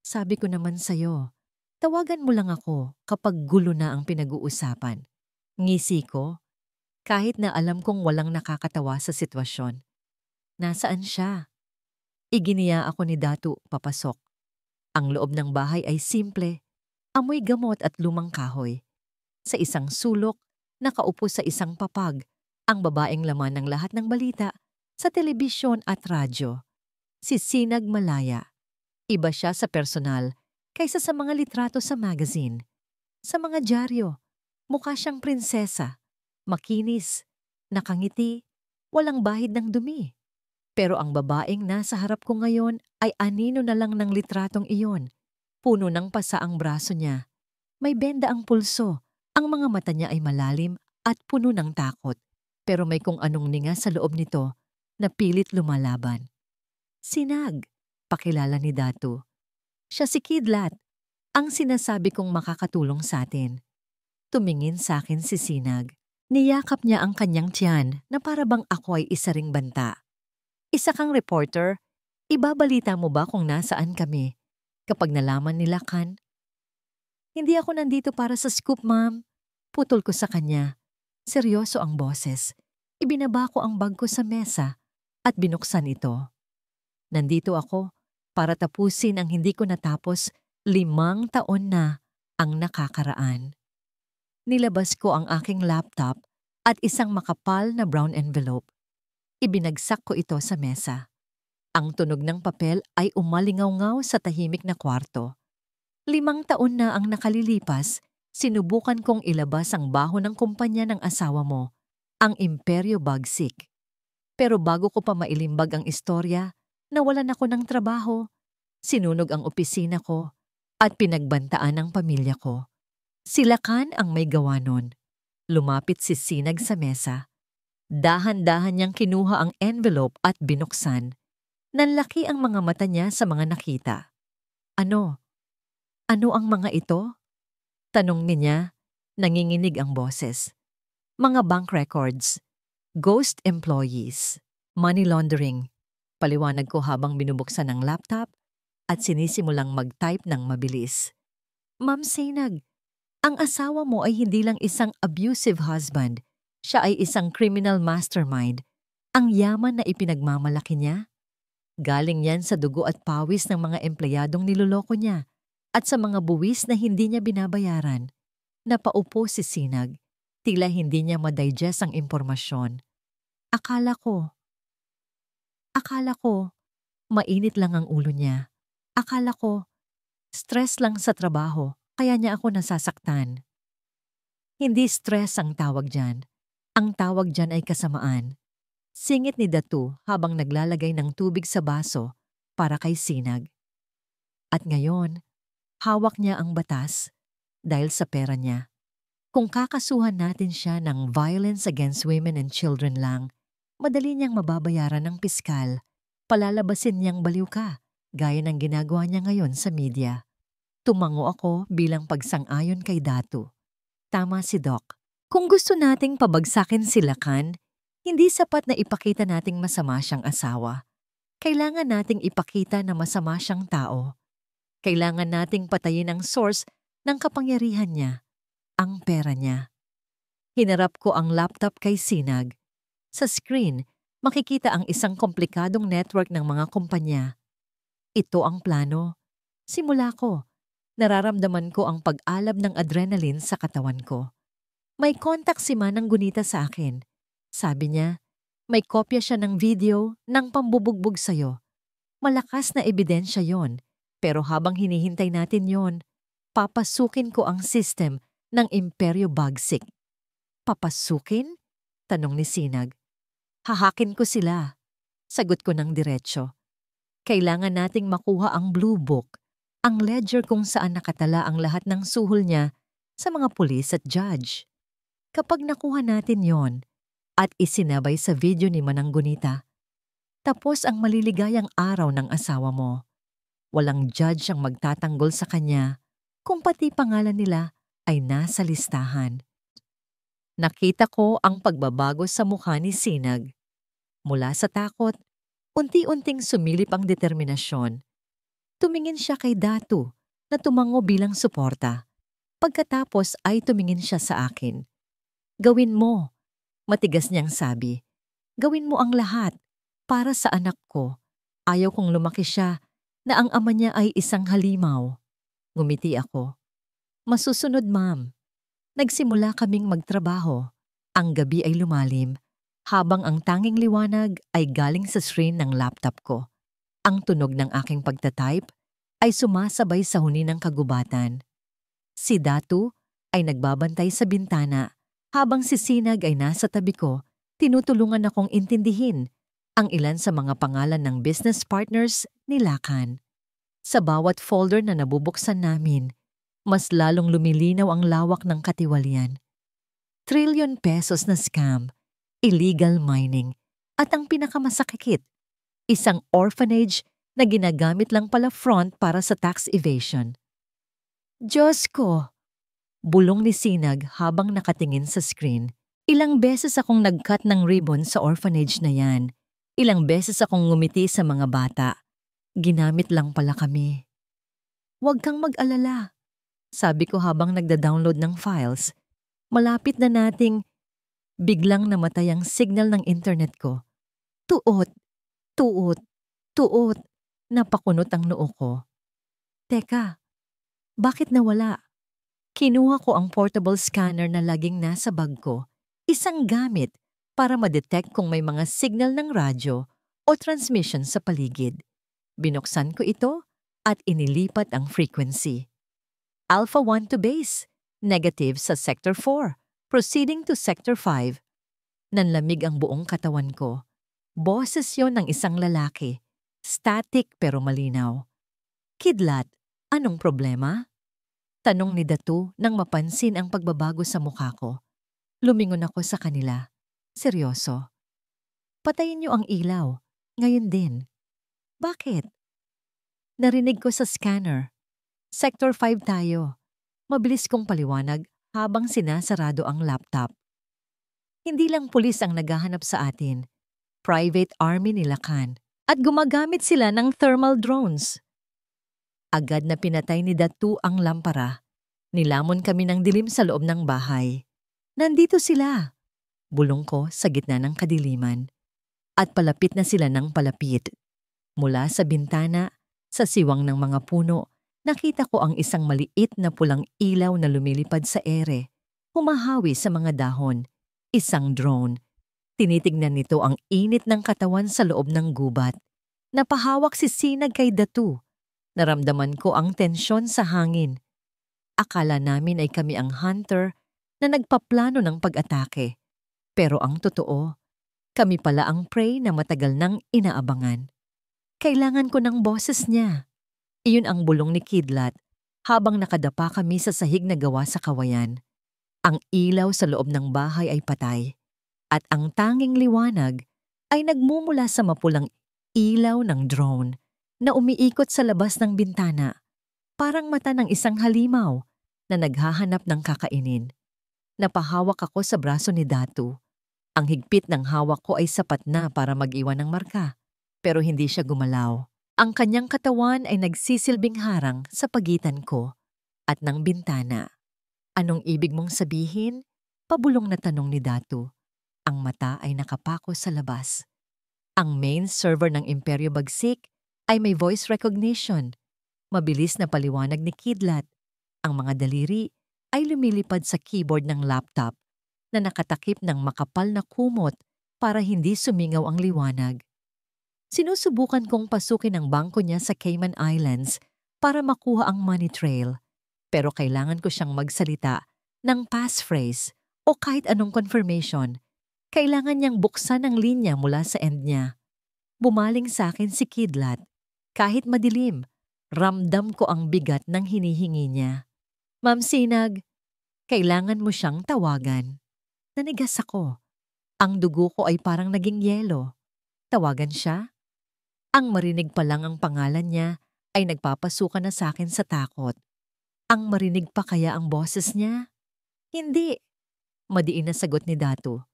Sabi ko naman sa'yo, tawagan mo lang ako kapag gulo na ang pinag-uusapan. Ngisi ko, kahit na alam kong walang nakakatawa sa sitwasyon. Nasaan siya? Iginiya ako ni Datu papasok. Ang loob ng bahay ay simple, amoy gamot at lumang kahoy. Sa isang sulok, nakaupo sa isang papag, ang babaeng laman ng lahat ng balita sa telebisyon at radyo. Si Sinag Malaya. Iba siya sa personal kaysa sa mga litrato sa magazine. Sa mga dyaryo, mukha siyang prinsesa, makinis, nakangiti, walang bahid ng dumi. Pero ang babaeng nasa harap ko ngayon ay anino na lang ng litratong iyon. Puno ng pasa ang braso niya. May benda ang pulso. Ang mga mata niya ay malalim at puno ng takot. Pero may kung anong ninga sa loob nito na pilit lumalaban. "Sinag," pakilala ni Datu. "Siya si Kidlat, ang sinasabi kong makakatulong sa atin." Tumingin sa akin si Sinag. Niyakap niya ang kanyang tiyan na para bang ako ay isa ring banta. "Isa kang reporter, ibabalita mo ba kung nasaan kami kapag nalaman nila kan?" "Hindi ako nandito para sa scoop, ma'am." Putol ko sa kanya. Seryoso ang boses. Ibinaba ko ang bag ko sa mesa at binuksan ito. "Nandito ako para tapusin ang hindi ko natapos 5 taon na ang nakakaraan." Nilabas ko ang aking laptop at isang makapal na brown envelope. Ibinagsak ko ito sa mesa. Ang tunog ng papel ay umalingaw-ngaw sa tahimik na kwarto. 5 taon na ang nakalilipas, sinubukan kong ilabas ang baho ng kumpanya ng asawa mo, ang Imperyo Bagsik. Pero bago ko pa mailimbag ang istorya, nawalan ako ng trabaho, sinunog ang opisina ko, at pinagbantaan ang pamilya ko. Sila kan ang may gawa nun. Lumapit si Sinag sa mesa. Dahan-dahan niyang kinuha ang envelope at binuksan. Nanlaki ang mga mata niya sa mga nakita. "Ano? Ano ang mga ito?" Tanong niya, nanginginig ang boses. "Mga bank records, ghost employees, money laundering." Paliwanag ko habang binubuksan ang laptop at sinisimulang mag-type ng mabilis. "Ma'am Sinag, ang asawa mo ay hindi lang isang abusive husband. Siya ay isang criminal mastermind. Ang yaman na ipinagmamalaki niya, galing yan sa dugo at pawis ng mga empleyadong niloloko niya at sa mga buwis na hindi niya binabayaran." Napaupo si Sinag. Tila hindi niya madigest ang impormasyon. Akala ko, mainit lang ang ulo niya. Akala ko, stress lang sa trabaho, kaya niya ako nasasaktan. Hindi stress ang tawag dyan. Ang tawag dyan ay kasamaan. Singit ni Datu habang naglalagay ng tubig sa baso para kay Sinag. At ngayon, hawak niya ang batas dahil sa pera niya. Kung kakasuhan natin siya ng violence against women and children lang, madali niyang mababayaran ng piskal. Palalabasin niyang baliw ka, gaya ng ginagawa niya ngayon sa media. Tumango ako bilang pagsang-ayon kay Datu. Tama si Doc. Kung gusto nating pabagsakin si Lacan, hindi sapat na ipakita nating masama siyang asawa. Kailangan nating ipakita na masama siyang tao. Kailangan nating patayin ang source ng kapangyarihan niya, ang pera niya. Hinarap ko ang laptop kay Sinag. Sa screen, makikita ang isang komplikadong network ng mga kumpanya. Ito ang plano. Simula ko, nararamdaman ko ang pag-alab ng adrenaline sa katawan ko. May contact si Manang Gunita sa akin. Sabi niya, may kopya siya ng video ng pambubugbog sa'yo. Malakas na ebidensya yon, pero habang hinihintay natin yon, papasukin ko ang system ng Imperyo Bagsik. Papasukin? Tanong ni Sinag. Hahakin ko sila. Sagot ko ng diretsyo. Kailangan nating makuha ang Blue Book, ang ledger kung saan nakatala ang lahat ng suhol niya sa mga pulis at judge. Kapag nakuha natin yon at isinabay sa video ni Manang Gunita, tapos ang maliligayang araw ng asawa mo. Walang judge ang magtatanggol sa kanya kung pati pangalan nila ay nasa listahan. Nakita ko ang pagbabago sa mukha ni Sinag. Mula sa takot, unti-unting sumilip ang determinasyon. Tumingin siya kay Datu na tumango bilang suporta. Pagkatapos ay tumingin siya sa akin. Gawin mo, matigas niyang sabi. Gawin mo ang lahat para sa anak ko. Ayaw kong lumaki siya na ang ama niya ay isang halimaw. Ngumiti ako. Masusunod, ma'am. Nagsimula kaming magtrabaho. Ang gabi ay lumalim, habang ang tanging liwanag ay galing sa screen ng laptop ko. Ang tunog ng aking pagtatype ay sumasabay sa huni ng kagubatan. Si Datu ay nagbabantay sa bintana, habang si Sinag ay nasa tabi ko, tinutulungan akong intindihin ang ilan sa mga pangalan ng business partners ni Lacan. Sa bawat folder na nabubuksan namin, mas lalong lumilinaw ang lawak ng katiwalian. Trillion pesos na scam, illegal mining, at ang pinakamasakit, isang orphanage na ginagamit lang pala front para sa tax evasion. Diyos ko! Bulong ni Sinag habang nakatingin sa screen. Ilang beses akong nag-cut ng ribbon sa orphanage na yan. Ilang beses akong ngumiti sa mga bata. Ginamit lang pala kami. Huwag kang mag-alala, sabi ko habang nagda-download ng files. Malapit na nating biglang namatay ang signal ng internet ko. Tuot, tuot, tuot, napakunot ang noo ko. Teka, bakit nawala? Kinuha ko ang portable scanner na laging nasa bag ko, isang gamit para ma-detect kung may mga signal ng radyo o transmission sa paligid. Binuksan ko ito at inilipat ang frequency. Alpha 1 to base, negative sa Sector 4, proceeding to Sector 5. Nanlamig ang buong katawan ko. Boses yon ng isang lalaki, static pero malinaw. Kidlat, anong problema? Tanong ni Datu nang mapansin ang pagbabago sa mukha ko. Lumingon ako sa kanila. Seryoso. Patayin niyo ang ilaw. Ngayon din. Bakit? Narinig ko sa scanner. Sector 5 tayo. Mabilis kong paliwanag habang sinasarado ang laptop. Hindi lang pulis ang naghahanap sa atin. Private army ni Lacan. At gumagamit sila ng thermal drones. Agad na pinatay ni Datu ang lampara. Nilamon kami ng dilim sa loob ng bahay. Nandito sila. Bulong ko sa gitna ng kadiliman. At palapit na sila ng palapit. Mula sa bintana, sa siwang ng mga puno, nakita ko ang isang maliit na pulang ilaw na lumilipad sa ere. Humahawi sa mga dahon. Isang drone. Tinitignan nito ang init ng katawan sa loob ng gubat. Napahawak si Sinag kay Datu. Naramdaman ko ang tensyon sa hangin. Akala namin ay kami ang hunter na nagpaplano ng pag-atake. Pero ang totoo, kami pala ang prey na matagal nang inaabangan. Kailangan ko ng boses niya. Iyon ang bulong ni Kidlat habang nakadapa kami sa sahig na gawa sa kawayan. Ang ilaw sa loob ng bahay ay patay at ang tanging liwanag ay nagmumula sa mapulang ilaw ng drone na umiikot sa labas ng bintana, parang mata ng isang halimaw na naghahanap ng kakainin. Napahawak ako sa braso ni Datu. Ang higpit ng hawak ko ay sapat na para mag-iwan ng marka, pero hindi siya gumalaw. Ang kanyang katawan ay nagsisilbing harang sa pagitan ko at ng bintana. Anong ibig mong sabihin? Pabulong na tanong ni Datu. Ang mata ay nakapako sa labas. Ang main server ng Imperyo Bagsik ay may voice recognition. Mabilis na paliwanag ni Kidlat. Ang mga daliri ay lumilipad sa keyboard ng laptop na nakatakip ng makapal na kumot para hindi sumingaw ang liwanag. Sinusubukan kong pasukin ang bangko niya sa Cayman Islands para makuha ang money trail, pero kailangan ko siyang magsalita ng passphrase o kahit anong confirmation. Kailangan niyang buksan ang linya mula sa end niya. Bumaling sa akin si Kidlat. Kahit madilim, ramdam ko ang bigat ng hinihingi niya. Ma'am Sinag, kailangan mo siyang tawagan. Nanigas ako. Ang dugo ko ay parang naging yelo. Tawagan siya? Ang marinig pa lang ang pangalan niya ay nagpapasuka na sa akin sa takot. Ang marinig pa kaya ang boses niya? Hindi. Madiin na sagot ni Datu.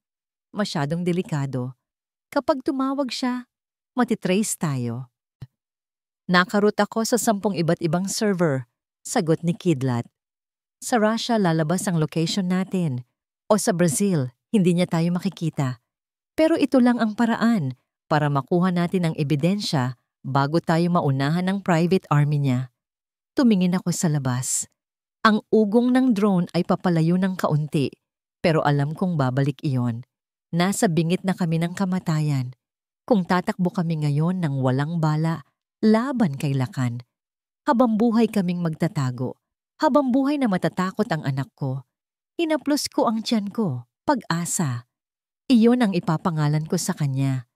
Masyadong delikado. Kapag tumawag siya, matitrace tayo. Nakaroot ako sa 10 iba't ibang server, sagot ni Kidlat. Sa Russia lalabas ang location natin. O sa Brazil, hindi niya tayo makikita. Pero ito lang ang paraan para makuha natin ang ebidensya bago tayo maunahan ng private army niya. Tumingin ako sa labas. Ang ugong ng drone ay papalayo ng kaunti, pero alam kong babalik iyon. Nasa bingit na kami ng kamatayan. Kung tatakbo kami ngayon ng walang bala, laban kay Lakan. Habang buhay kaming magtatago. Habang buhay na matatakot ang anak ko. Hinaplos ko ang tiyan ko, pag-asa. Iyon ang ipapangalan ko sa kanya.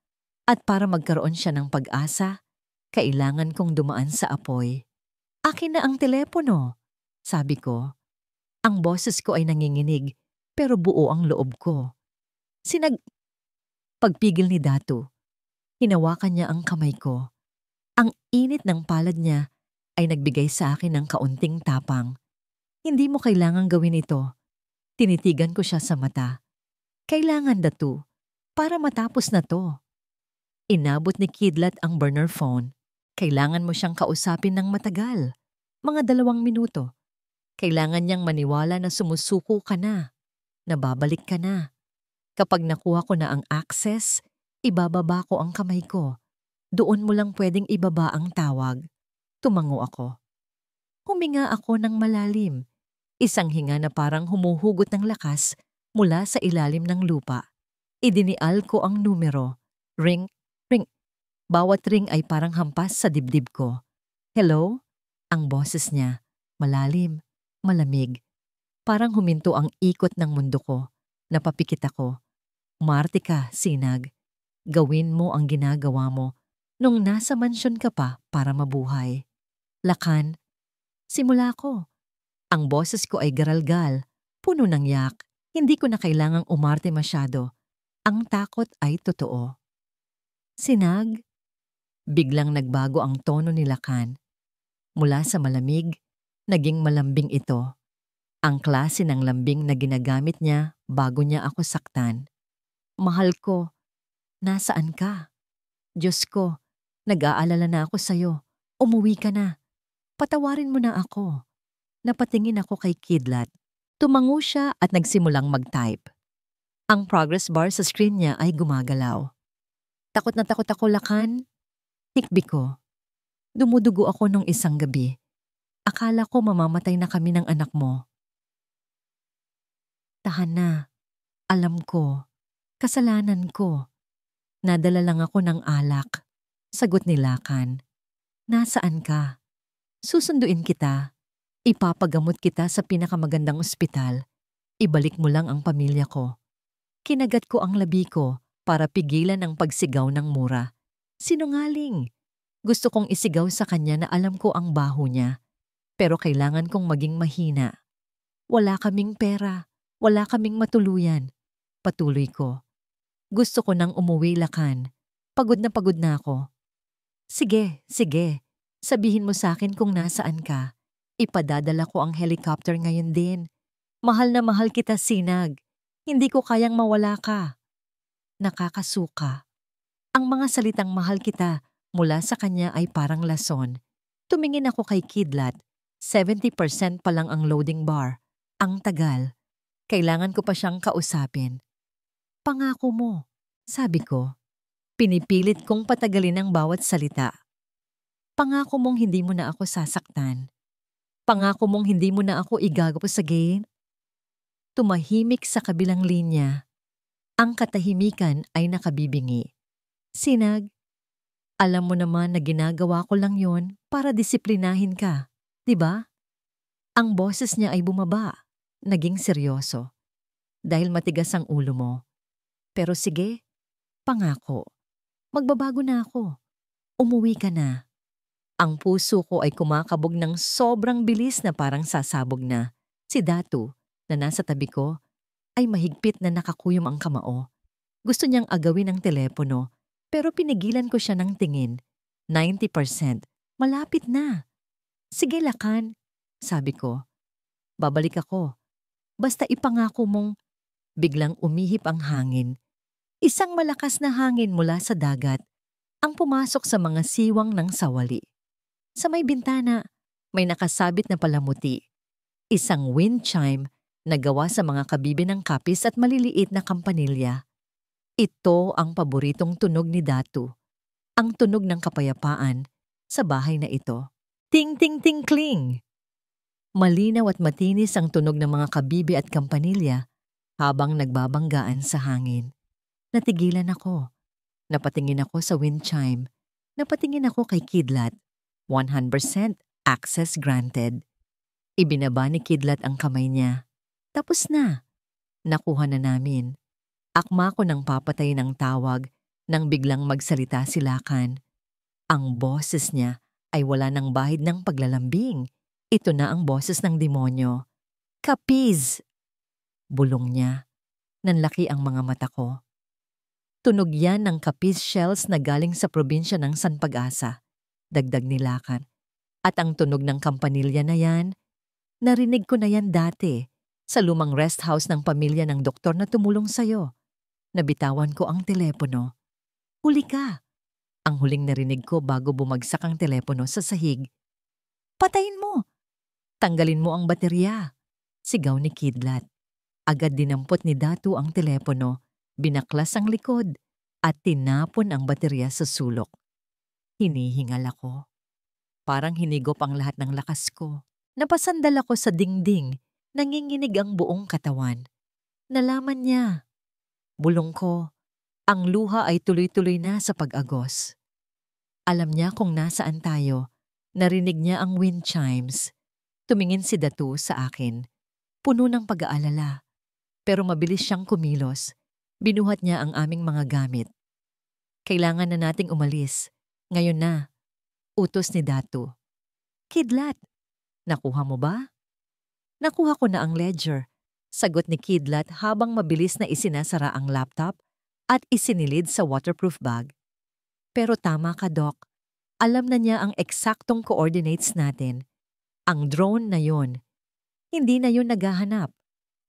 At para magkaroon siya ng pag-asa, kailangan kong dumaan sa apoy. Akin na ang telepono, sabi ko. Ang boses ko ay nanginginig, pero buo ang loob ko. Pagpigil ni Datu, hinawakan niya ang kamay ko. Ang init ng palad niya ay nagbigay sa akin ng kaunting tapang. Hindi mo kailangang gawin ito. Tinitigan ko siya sa mata. Kailangan, Datu, para matapos na to. Inabot ni Kidlat ang burner phone. Kailangan mo siyang kausapin ng matagal. Mga 2 minuto. Kailangan niyang maniwala na sumusuko ka na. Nababalik ka na. Kapag nakuha ko na ang access, ibababa ko ang kamay ko. Doon mo lang pwedeng ibaba ang tawag. Tumango ako. Huminga ako ng malalim. Isang hinga na parang humuhugot ng lakas mula sa ilalim ng lupa. Idinial ko ang numero. Ring, ring. Bawat ring ay parang hampas sa dibdib ko. Hello? Ang boses niya. Malalim, malamig. Parang huminto ang ikot ng mundo ko. Napapikit ako. Umarte ka, Sinag. Gawin mo ang ginagawa mo nung nasa mansyon ka pa para mabuhay. Lakan, simula ko. Ang boses ko ay garalgal, puno ng yak. Hindi ko na kailangang umarte masyado. Ang takot ay totoo. Sinag? Biglang nagbago ang tono ni Lakan. Mula sa malamig, naging malambing ito. Ang klase ng lambing na ginagamit niya bago niya ako saktan. Mahal ko, nasaan ka? Diyos ko, nag-aalala na ako sa'yo. Umuwi ka na. Patawarin mo na ako. Napatingin ako kay Kidlat. Tumango siya at nagsimulang mag-type. Ang progress bar sa screen niya ay gumagalaw. Takot na takot ako, Lakan. Hikbi ko. Dumudugo ako nung isang gabi. Akala ko mamamatay na kami ng anak mo. Tahan na. Alam ko. Kasalanan ko. Nadala lang ako ng alak. Sagot ni Lakan. Nasaan ka? Susunduin kita. Ipapagamot kita sa pinakamagandang ospital. Ibalik mo lang ang pamilya ko. Kinagat ko ang labi ko para pigilan ang pagsigaw ng mura. Sinungaling. Gusto kong isigaw sa kanya na alam ko ang baho niya, pero kailangan kong maging mahina. Wala kaming pera, wala kaming matuluyan. Patuloy ko. Gusto ko nang umuwi, Lakan. Pagod na ako. Sige, sige. Sabihin mo sa akin kung nasaan ka. Ipadadala ko ang helicopter ngayon din. Mahal na mahal kita, Sinag. Hindi ko kayang mawala ka. Nakakasuka. Ang mga salitang mahal kita mula sa kanya ay parang lason. Tumingin ako kay Kidlat. 70% pa lang ang loading bar. Ang tagal. Kailangan ko pa siyang kausapin. Pangako mo, sabi ko. Pinipilit kong patagalin ang bawat salita. Pangako mong hindi mo na ako sasaktan. Pangako mong hindi mo na ako igagapos sa game. Tumahimik sa kabilang linya. Ang katahimikan ay nakabibingi. Sinag, alam mo naman na ginagawa ko lang yon para disiplinahin ka, di ba? Ang boses niya ay bumaba, naging seryoso. Dahil matigas ang ulo mo. Pero sige, pangako, magbabago na ako. Umuwi ka na. Ang puso ko ay kumakabog ng sobrang bilis na parang sasabog na. Si Datu, na nasa tabi ko, ay mahigpit na nakakuyom ang kamao. Gusto niyang agawin ang telepono, pero pinigilan ko siya ng tingin. 90%. Malapit na. Sige, Lakan, sabi ko. Babalik ako. Basta ipangako mong biglang umihip ang hangin. Isang malakas na hangin mula sa dagat ang pumasok sa mga siwang ng sawali. Sa may bintana, may nakasabit na palamuti. Isang wind chime na gawa sa mga kabibi ng kapis at maliliit na kampanilya. Ito ang paboritong tunog ni Datu. Ang tunog ng kapayapaan sa bahay na ito. Ting ting ting kling! Malinaw at matinis ang tunog ng mga kabibi at kampanilya habang nagbabanggaan sa hangin. Natigilan ako. Napatingin ako sa wind chime. Napatingin ako kay Kidlat. 100% access granted. Ibinaba ni Kidlat ang kamay niya. Tapos na. Nakuha na namin. Akma ko nang papatay ng tawag nang biglang magsalita si Lakan. Ang boses niya ay wala ng bahid ng paglalambing. Ito na ang boses ng demonyo. Kapiz! Bulong niya. Nanlaki ang mga mata ko. Tunog yan ng kapiz shells na galing sa probinsya ng San Pag-asa. Dagdag ni Lakan. At ang tunog ng kampanilya na yan, narinig ko na yan dati. Sa lumang rest house ng pamilya ng doktor na tumulong sa'yo. Nabitawan ko ang telepono. Huli ka! Ang huling narinig ko bago bumagsak ang telepono sa sahig. Patayin mo! Tanggalin mo ang baterya! Sigaw ni Kidlat. Agad dinampot ni Datu ang telepono, binaklas ang likod, at tinapon ang baterya sa sulok. Hinihingal ako. Parang hinigop ang lahat ng lakas ko. Napasandal ako sa dingding. Nanginginig ang buong katawan. Nalaman niya. Bulong ko, ang luha ay tuloy-tuloy na sa pag-agos. Alam niya kung nasaan tayo. Narinig niya ang wind chimes. Tumingin si Datu sa akin. Puno ng pag-aalala. Pero mabilis siyang kumilos. Binuhat niya ang aming mga gamit. Kailangan na nating umalis. Ngayon na. Utos ni Datu. Kidlat, nakuha mo ba? Nakuha ko na ang ledger. Sagot ni Kidlat habang mabilis na isinasara ang laptop at isinilid sa waterproof bag. Pero tama ka, Doc. Alam na niya ang eksaktong coordinates natin. Ang drone na yon. Hindi na yon naghahanap.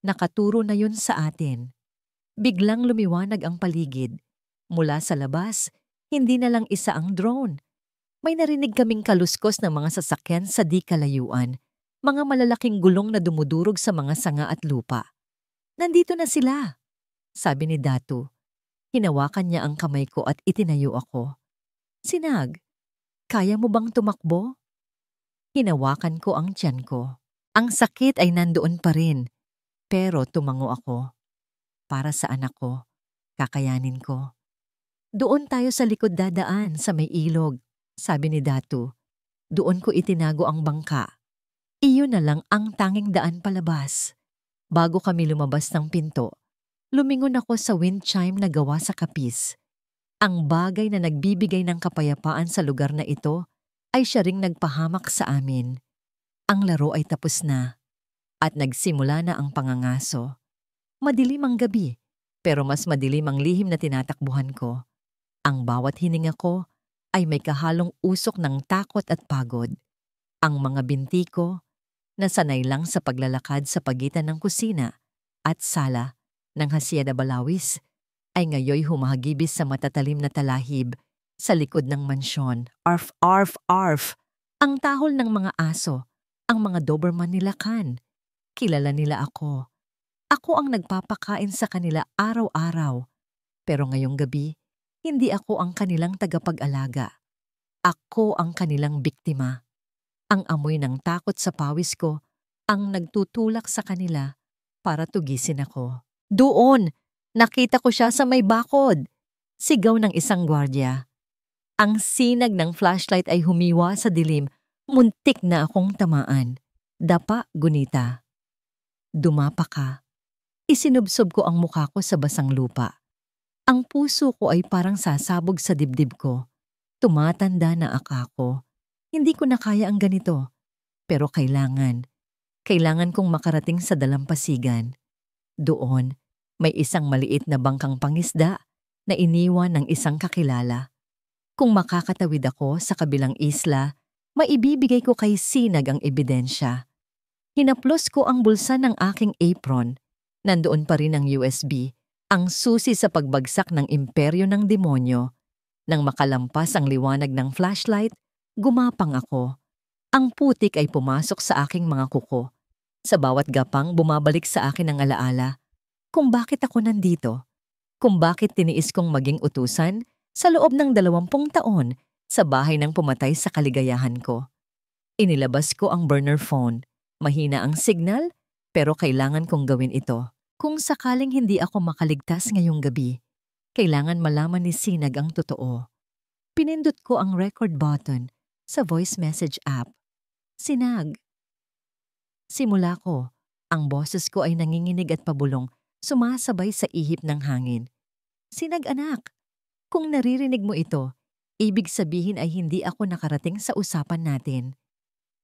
Nakaturo na yon sa atin. Biglang lumiwanag ang paligid. Mula sa labas, hindi na lang isa ang drone. May narinig kaming kaluskos ng mga sasakyan sa di kalayuan. Mga malalaking gulong na dumudurog sa mga sanga at lupa. Nandito na sila, sabi ni Datu. Hinawakan niya ang kamay ko at itinayo ako. Sinag, kaya mo bang tumakbo? Hinawakan ko ang tiyan ko. Ang sakit ay nandoon pa rin, pero tumango ako. Para sa anak ko, kakayanin ko. Doon tayo sa likod dadaan sa may ilog, sabi ni Datu. Doon ko itinago ang bangka. Iyon na lang ang tanging daan palabas. Bago kami lumabas ng pinto, lumingon ako sa wind chime na gawa sa kapis. Ang bagay na nagbibigay ng kapayapaan sa lugar na ito ay siya ring nagpahamak sa amin. Ang laro ay tapos na at nagsimula na ang pangangaso. Madilim ang gabi, pero mas madilim ang lihim na tinatakbuhan ko. Ang bawat hininga ko ay may kahalong usok ng takot at pagod. Ang mga binti ko, na sanay lang sa paglalakad sa pagitan ng kusina at sala ng Hacienda Balawis, ay ngayoy humahagibis sa matatalim na talahib sa likod ng mansyon. Arf, arf, arf! Ang tahol ng mga aso, ang mga Doberman nila Kan. Kilala nila ako. Ako ang nagpapakain sa kanila araw-araw. Pero ngayong gabi, hindi ako ang kanilang tagapag-alaga. Ako ang kanilang biktima. Ang amoy ng takot sa pawis ko ang nagtutulak sa kanila para tugisin ako. Doon! Nakita ko siya sa may bakod! Sigaw ng isang gwardiya. Ang sinag ng flashlight ay humiwa sa dilim. Muntik na akong tamaan. Dapa, gunita. Dumapa ka. Isinubsob ko ang mukha ko sa basang lupa. Ang puso ko ay parang sasabog sa dibdib ko. Tumatanda na ako. Hindi ko na kaya ang ganito. Pero kailangan kong makarating sa dalampasigan. Doon, may isang maliit na bangkang pangisda na iniwan ng isang kakilala. Kung makakatawid ako sa kabilang isla, maibibigay ko kay Sinag ang ebidensya. Hinaplos ko ang bulsa ng aking apron. Nandoon pa rin ang USB, ang susi sa pagbagsak ng imperyo ng demonyo. Nang makalampas ang liwanag ng flashlight, gumapang ako. Ang putik ay pumasok sa aking mga kuko. Sa bawat gapang bumabalik sa akin ang alaala. Kung bakit ako nandito. Kung bakit tiniis kong maging utusan sa loob ng 20 taon sa bahay ng pumatay sa kaligayahan ko. Inilabas ko ang burner phone. Mahina ang signal, pero kailangan kong gawin ito. Kung sakaling hindi ako makaligtas ngayong gabi, kailangan malaman ni Sinag ang totoo. Pinindot ko ang record button sa voice message app. Sinag. Simula ko, ang boses ko ay nanginginig at pabulong, sumasabay sa ihip ng hangin. Sinag anak, kung naririnig mo ito, ibig sabihin ay hindi ako nakarating sa usapan natin.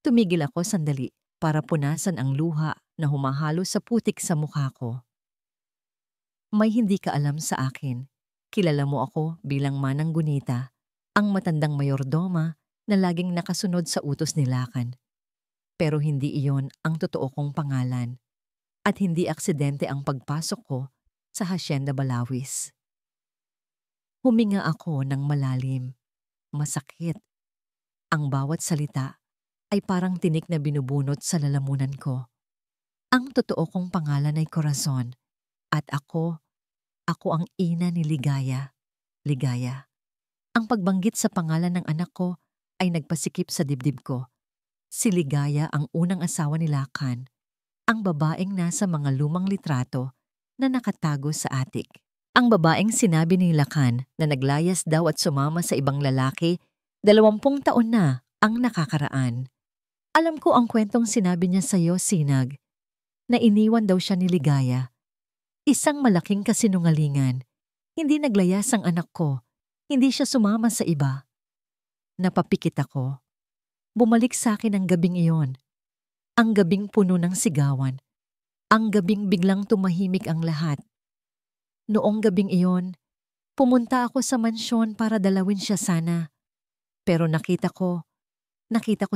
Tumigil ako sandali para punasan ang luha na humahalo sa putik sa mukha ko. May hindi ka alam sa akin. Kilala mo ako bilang Manang Gunita, ang matandang mayordoma na laging nakasunod sa utos ni Lakan. Pero hindi iyon ang totoo kong pangalan at hindi aksidente ang pagpasok ko sa Hacienda Balawis. Huminga ako ng malalim, masakit. Ang bawat salita ay parang tinik na binubunot sa lalamunan ko. Ang totoo kong pangalan ay Corazon at ako ang ina ni Ligaya. Ligaya. Ang pagbanggit sa pangalan ng anak ko ay nagpasikip sa dibdib ko. Si Ligaya ang unang asawa ni Lakan, ang babaeng nasa mga lumang litrato na nakatago sa atik. Ang babaeng sinabi ni Lakan na naglayas daw at sumama sa ibang lalaki, 20 taon na ang nakakaraan. Alam ko ang kwentong sinabi niya sa iyo, Sinag, na iniwan daw siya ni Ligaya. Isang malaking kasinungalingan. Hindi naglayas ang anak ko. Hindi siya sumama sa iba. Napapikit ako. Bumalik sa akin ang gabing iyon. Ang gabing puno ng sigawan. Ang gabing biglang tumahimik ang lahat. Noong gabing iyon, pumunta ako sa mansyon para dalawin siya sana. Pero nakita ko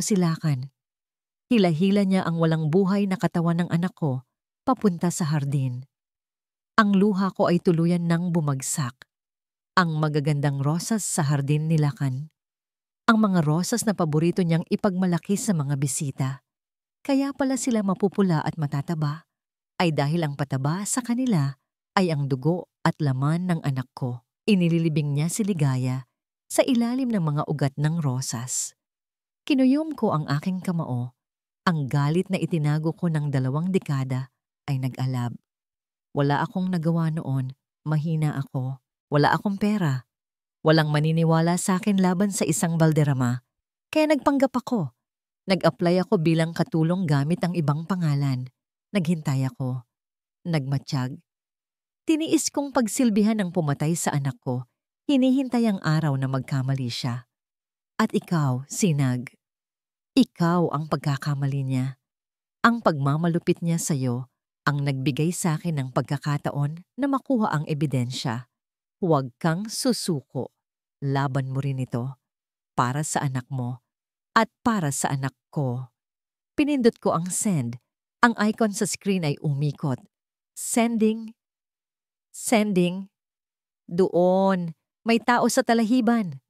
si Lakan. Hila-hila niya ang walang buhay na katawan ng anak ko papunta sa hardin. Ang luha ko ay tuluyan nang bumagsak. Ang magagandang rosas sa hardin ni Lakan. Ang mga rosas na paborito niyang ipagmalaki sa mga bisita. Kaya pala sila mapupula at matataba, ay dahil ang pataba sa kanila ay ang dugo at laman ng anak ko. Inililibing niya si Ligaya sa ilalim ng mga ugat ng rosas. Kinuyom ko ang aking kamao. Ang galit na itinago ko ng 2 dekada ay nag-alab. Wala akong nagawa noon, mahina ako, wala akong pera. Walang maniniwala sa akin laban sa isang balderrama. Kaya nagpanggap ako. Nag-apply ako bilang katulong gamit ang ibang pangalan. Naghintay ako. Nagmatsyag. Tiniis kong pagsilbihan ng pumatay sa anak ko Hinihintay ang araw na magkamali siya. At ikaw, Sinag, ikaw ang pagkakamali niya. Ang pagmamalupit niya sa'yo ang nagbigay sa akin ng pagkakataon na makuha ang ebidensya. Huwag kang susuko. Laban mo rin ito para sa anak mo at para sa anak ko. Pinindot ko ang send. Ang icon sa screen ay umikot. Sending. Sending. Doon. May tao sa talahiban.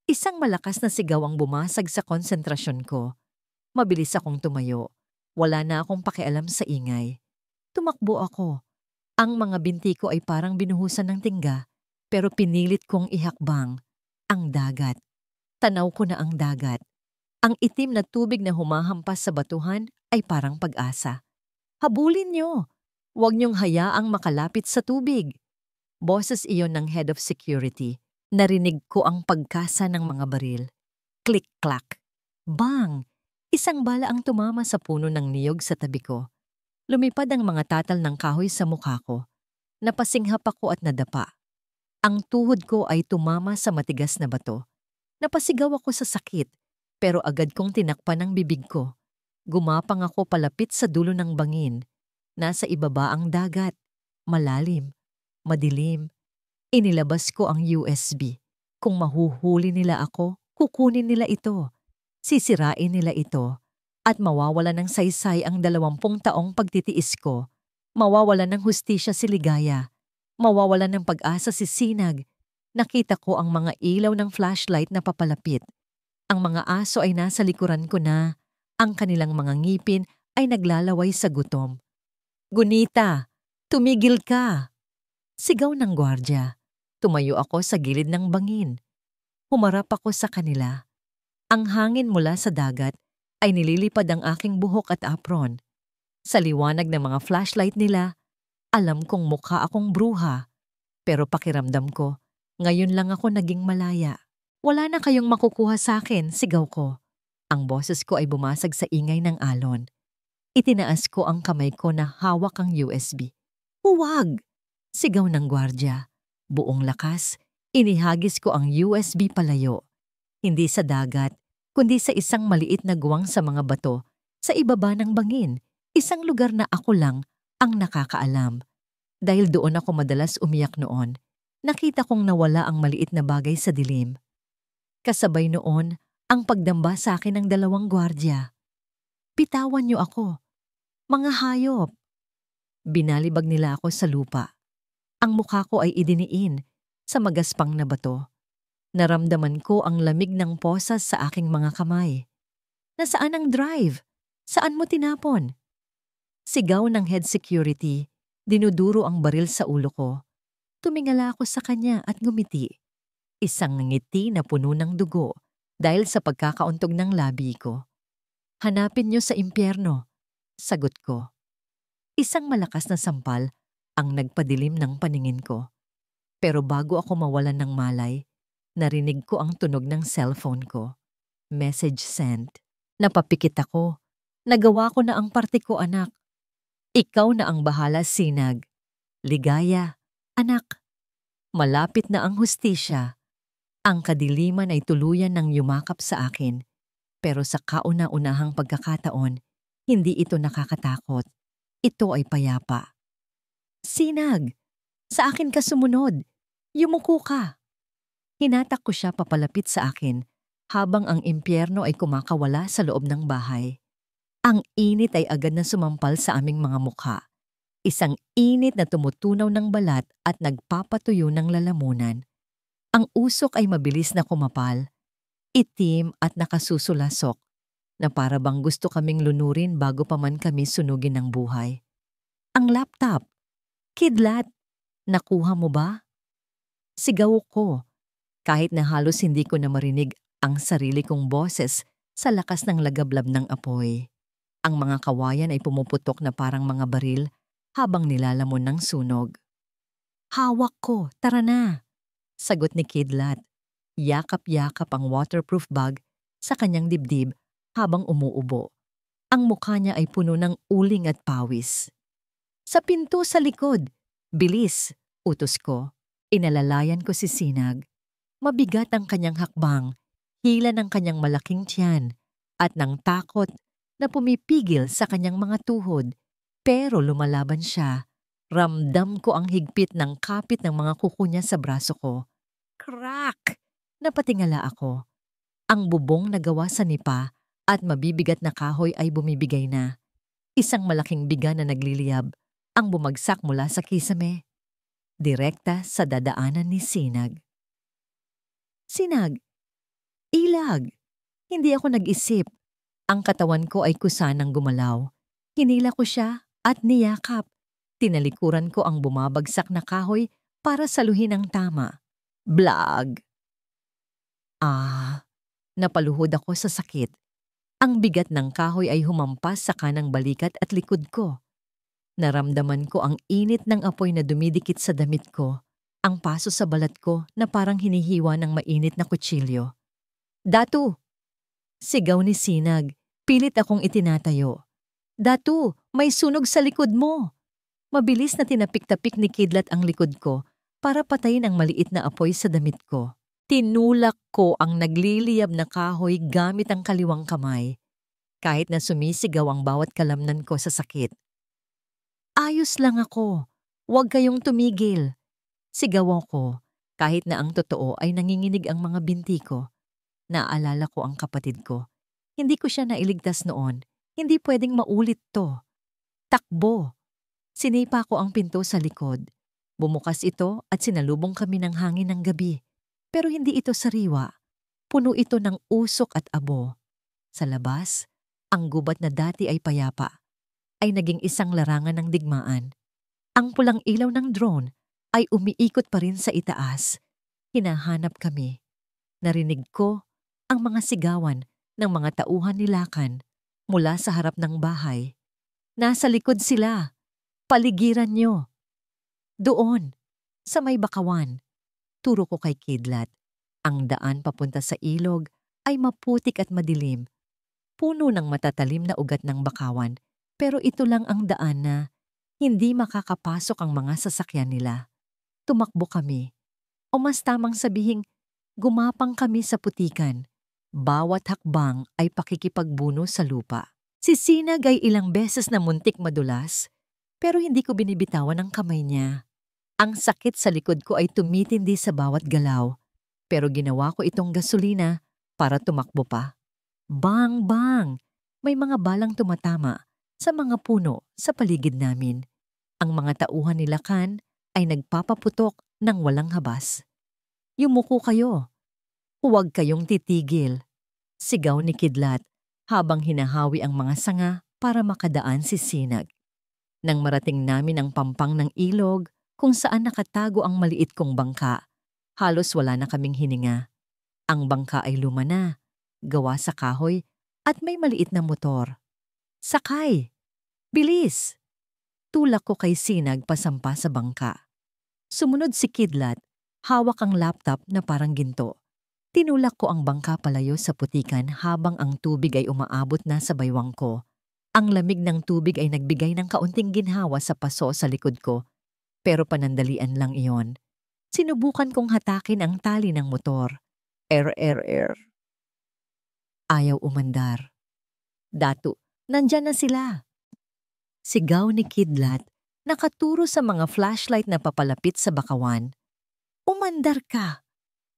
Isang malakas na sigaw ang bumasag sa konsentrasyon ko. Mabilis akong tumayo. Wala na akong pakialam sa ingay. Tumakbo ako. Ang mga binti ko ay parang binuhusan ng tingga, pero pinilit kong ihakbang. Ang dagat. Tanaw ko na ang dagat. Ang itim na tubig na humahampas sa batuhan ay parang pag-asa. Habulin niyo! Huwag niyong hayaang makalapit sa tubig. Boses iyon ng head of security. Narinig ko ang pagkasa ng mga baril. Click-clack. Bang! Isang bala ang tumama sa puno ng niyog sa tabi ko. Lumipad ang mga tatal ng kahoy sa mukha ko. Napasinghap ako at nadapa. Ang tuhod ko ay tumama sa matigas na bato. Napasigaw ako sa sakit, pero agad kong tinakpan ang bibig ko. Gumapang ako palapit sa dulo ng bangin. Nasa ibaba ang dagat. Malalim. Madilim. Inilabas ko ang USB. Kung mahuhuli nila ako, kukunin nila ito. Sisirain nila ito. At mawawala ng saysay ang 20 taong pagtitiis ko. Mawawala ng hustisya si Ligaya. Mawawala ng pag-asa si Sinag. Nakita ko ang mga ilaw ng flashlight na papalapit. Ang mga aso ay nasa likuran ko na. Ang kanilang mga ngipin ay naglalaway sa gutom. Gunita, tumigil ka! Sigaw ng gwardya. Tumayo ako sa gilid ng bangin. Humarap ako sa kanila. Ang hangin mula sa dagat ay nililipad ang aking buhok at apron. Sa liwanag ng mga flashlight nila, alam kong mukha akong bruha. Pero pakiramdam ko, ngayon lang ako naging malaya. Wala na kayong makukuha sa akin, sigaw ko. Ang boses ko ay bumasag sa ingay ng alon. Itinaas ko ang kamay ko na hawak ang USB. Huwag! Sigaw ng gwardya. Buong lakas, inihagis ko ang USB palayo. Hindi sa dagat, kundi sa isang maliit na guwang sa mga bato, sa ibaba ng bangin, isang lugar na ako lang ang nakakaalam. Dahil doon ako madalas umiyak noon, nakita kong nawala ang maliit na bagay sa dilim. Kasabay noon, ang pagdamba sa akin ng 2 gwardya. Bitawan niyo ako. Mga hayop. Binalibag nila ako sa lupa. Ang mukha ko ay idiniin sa magaspang na bato. Naramdaman ko ang lamig ng posas sa aking mga kamay. Nasaan ang drive? Saan mo tinapon? Sigaw ng head security, dinuduro ang baril sa ulo ko. Tumingala ako sa kanya at ngumiti. Isang ngiti na puno ng dugo dahil sa pagkakauntog ng labi ko. Hanapin niyo sa impyerno, sagot ko. Isang malakas na sampal ang nagpadilim ng paningin ko. Pero bago ako mawalan ng malay, narinig ko ang tunog ng cellphone ko. Message sent. Napapikit ako. Nagawa ko na ang parte ko, anak. Ikaw na ang bahala, Sinag. Ligaya, anak. Malapit na ang hustisya. Ang kadiliman ay tuluyan ng yumakap sa akin. Pero sa kauna-unahang pagkakataon, hindi ito nakakatakot. Ito ay payapa. Sinag, sa akin ka sumunod. Yumuko ka. Hinatak ko siya papalapit sa akin habang ang impyerno ay kumakawala sa loob ng bahay. Ang init ay agad na sumampal sa aming mga mukha. Isang init na tumutunaw ng balat at nagpapatuyo ng lalamunan. Ang usok ay mabilis na kumapal, itim at nakasusulasok, na para bang gusto kaming lunurin bago pa man kami sunugin ng buhay. Ang laptop. Kidlat, nakuha mo ba? Sigaw ko, kahit na halos hindi ko na marinig ang sarili kong boses sa lakas ng lagablab ng apoy. Ang mga kawayan ay pumuputok na parang mga baril habang nilalamon ng sunog. Hawak ko, tara na, sagot ni Kidlat. Yakap-yakap ang waterproof bag sa kanyang dibdib habang umuubo. Ang mukha niya ay puno ng uling at pawis. Sa pinto sa likod. Bilis, utos ko. Inalalayan ko si Sinag. Mabigat ang kanyang hakbang, hila ng kanyang malaking tiyan, at ng takot na pumipigil sa kanyang mga tuhod. Pero lumalaban siya. Ramdam ko ang higpit ng kapit ng mga kuko niya sa braso ko. Crack! Napatingala ako. Ang bubong na gawa sa nipa at mabibigat na kahoy ay bumibigay na. Isang malaking biga na nagliliyab ang bumagsak mula sa kisame, direkta sa dadaanan ni Sinag. Sinag! Ilag! Hindi ako nag-isip. Ang katawan ko ay kusanang gumalaw. Hinila ko siya at niyakap. Tinalikuran ko ang bumabagsak na kahoy para saluhin ang tama. Blag! Napaluhod ako sa sakit. Ang bigat ng kahoy ay humampas sa kanang balikat at likod ko. Naramdaman ko ang init ng apoy na dumidikit sa damit ko, ang paso sa balat ko na parang hinihiwa ng mainit na kutsilyo. Datu! Sigaw ni Sinag. Pilit akong itinatayo. Datu, may sunog sa likod mo! Mabilis na tinapik-tapik ni Kidlat ang likod ko para patayin ang maliit na apoy sa damit ko. Tinulak ko ang nagliliyab na kahoy gamit ang kaliwang kamay, kahit na sumisigaw ang bawat kalamnan ko sa sakit. Ayos lang ako. Huwag kayong tumigil. Sigaw ko, kahit na ang totoo ay nanginginig ang mga binti ko. Naalala ko ang kapatid ko. Hindi ko siya nailigtas noon. Hindi pwedeng maulit to. Takbo. Sinipa ko ang pinto sa likod. Bumukas ito at sinalubong kami ng hangin ng gabi. Pero hindi ito sariwa. Puno ito ng usok at abo. Sa labas, ang gubat na dati ay payapa ay naging isang larangan ng digmaan. Ang pulang ilaw ng drone ay umiikot pa rin sa itaas. Hinahanap kami. Narinig ko ang mga sigawan ng mga tauhan ni Lakan mula sa harap ng bahay. Nasa likod sila. Paligiran nyo. Doon, sa may bakawan. Turo ko kay Kidlat. Ang daan papunta sa ilog ay maputik at madilim. Puno ng matatalim na ugat ng bakawan, pero ito lang ang daan na hindi makakapasok ang mga sasakyan nila. Tumakbo kami. O mas tamang sabihing, gumapang kami sa putikan. Bawat hakbang ay pakikipagbuno sa lupa. Si Sinag ay ilang beses na muntik madulas, pero hindi ko binibitawan ang kamay niya. Ang sakit sa likod ko ay tumitindi sa bawat galaw, pero ginawa ko itong gasolina para tumakbo pa. Bang! Bang! May mga balang tumatama sa mga puno sa paligid namin. Ang mga tauhan ni Lakan ay nagpapaputok ng walang habas. Yumuko kayo. Huwag kayong titigil. Sigaw ni Kidlat habang hinahawi ang mga sanga para makadaan si Sinag. Nang marating namin ang pampang ng ilog, kung saan nakatago ang maliit kong bangka, halos wala na kaming hininga. Ang bangka ay luma na, gawa sa kahoy at may maliit na motor. Sakay! Bilis! Tulak ko kay Sinag pasampa sa bangka. Sumunod si Kidlat, hawak ang laptop na parang ginto. Tinulak ko ang bangka palayo sa putikan habang ang tubig ay umaabot na sa baywang ko. Ang lamig ng tubig ay nagbigay ng kaunting ginhawa sa paso sa likod ko. Pero panandalian lang iyon. Sinubukan kong hatakin ang tali ng motor. Ayaw umandar. Datu, nandyan na sila. Sigaw ni Kidlat, nakaturo sa mga flashlight na papalapit sa bakawan. Umandar ka.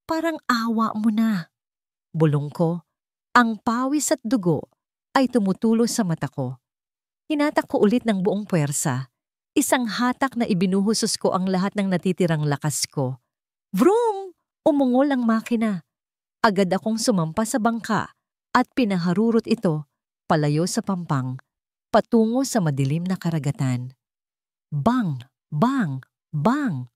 Parang awa mo na. Bulong ko, ang pawis at dugo ay tumutulo sa mata ko. Hinatak ko ulit ng buong puwersa. Isang hatak na ibinuhusos ko ang lahat ng natitirang lakas ko. Vroom! Umungol ang makina. Agad akong sumampa sa bangka at pinaharurot ito palayo sa pampang, patungo sa madilim na karagatan. Bang! Bang! Bang!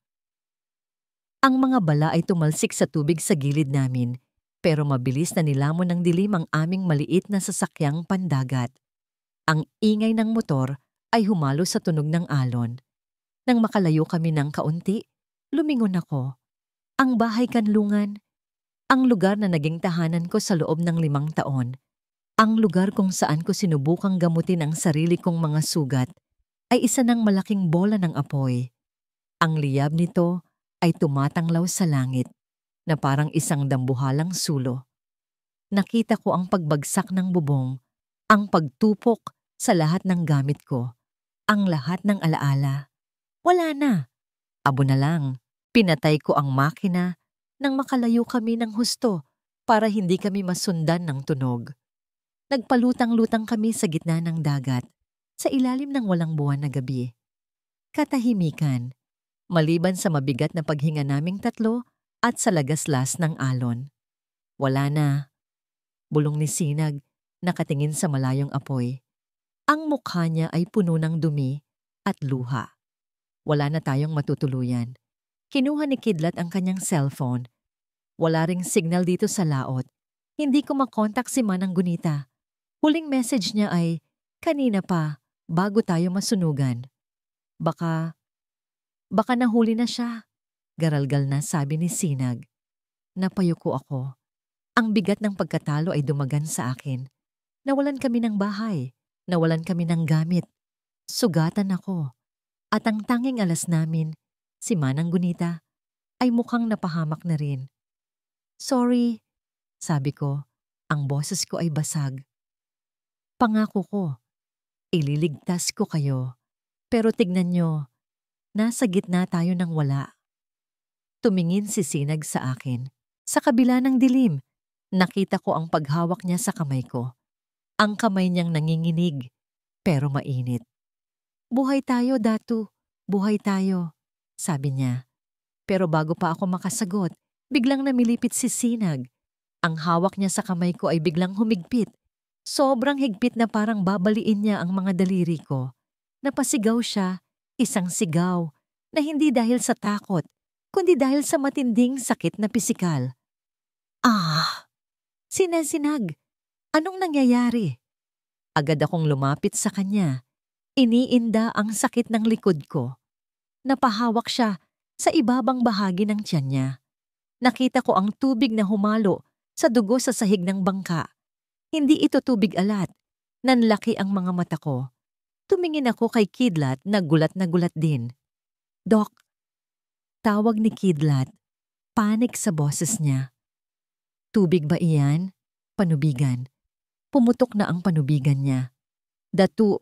Ang mga bala ay tumalsik sa tubig sa gilid namin, pero mabilis na nilamon ng dilim ang aming maliit na sasakyang pandagat. Ang ingay ng motor ay humalo sa tunog ng alon. Nang makalayo kami ng kaunti, lumingon ako. Ang bahay kanlungan, ang lugar na naging tahanan ko sa loob ng 5 taon, ang lugar kung saan ko sinubukang gamutin ang sarili kong mga sugat, ay isa ng malaking bola ng apoy. Ang liyab nito ay tumatanglaw sa langit. na parang isang dambuhalang sulo. Nakita ko ang pagbagsak ng bubong, ang pagtupok sa lahat ng gamit ko, ang lahat ng alaala. Wala na. Abo na lang. Pinatay ko ang makina nang makalayo kami ng husto para hindi kami masundan ng tunog. Nagpalutang-lutang kami sa gitna ng dagat, sa ilalim ng walang buwan na gabi. Katahimikan, maliban sa mabigat na paghinga naming tatlo at sa lagaslas ng alon. Wala na. Bulong ni Sinag, nakatingin sa malayong apoy. Ang mukha niya ay puno ng dumi at luha. Wala na tayong matutuluyan. Kinuha ni Kidlat ang kanyang cellphone. Wala ring signal dito sa laot. Hindi ko makontak si Manang Gunita. Huling message niya ay, kanina pa, bago tayo masunugan. Baka nahuli na siya. Garalgal na sabi ni Sinag. Napayuko ako. Ang bigat ng pagkatalo ay dumagan sa akin. Nawalan kami ng bahay. Nawalan kami ng gamit. Sugatan ako. At ang tanging alas namin, si Manang Gunita, ay mukhang napahamak na rin. Sorry, sabi ko. Ang boses ko ay basag. Pangako ko, ililigtas ko kayo. Pero tignan nyo, nasa gitna tayo ng wala. Tumingin si Sinag sa akin. Sa kabila ng dilim, nakita ko ang paghawak niya sa kamay ko. Ang kamay niyang nanginginig, pero mainit. Buhay tayo, Datu. Buhay tayo, sabi niya. Pero bago pa ako makasagot, biglang namilipit si Sinag. Ang hawak niya sa kamay ko ay biglang humigpit. Sobrang higpit na parang babaliin niya ang mga daliri ko. Napasigaw siya, isang sigaw, na hindi dahil sa takot, kundi dahil sa matinding sakit na pisikal. Ah! Sinag, anong nangyayari? Agad akong lumapit sa kanya. Iniinda ang sakit ng likod ko. Napahawak siya sa ibabang bahagi ng tiyan niya. Nakita ko ang tubig na humalo sa dugo sa sahig ng bangka. Hindi ito tubig alat. Nanlaki ang mga mata ko. Tumingin ako kay Kidlat na gulat din. Dok, tawag ni Kidlat. Panik sa boses niya. Tubig ba iyan? Panubigan. Pumutok na ang panubigan niya. Datu,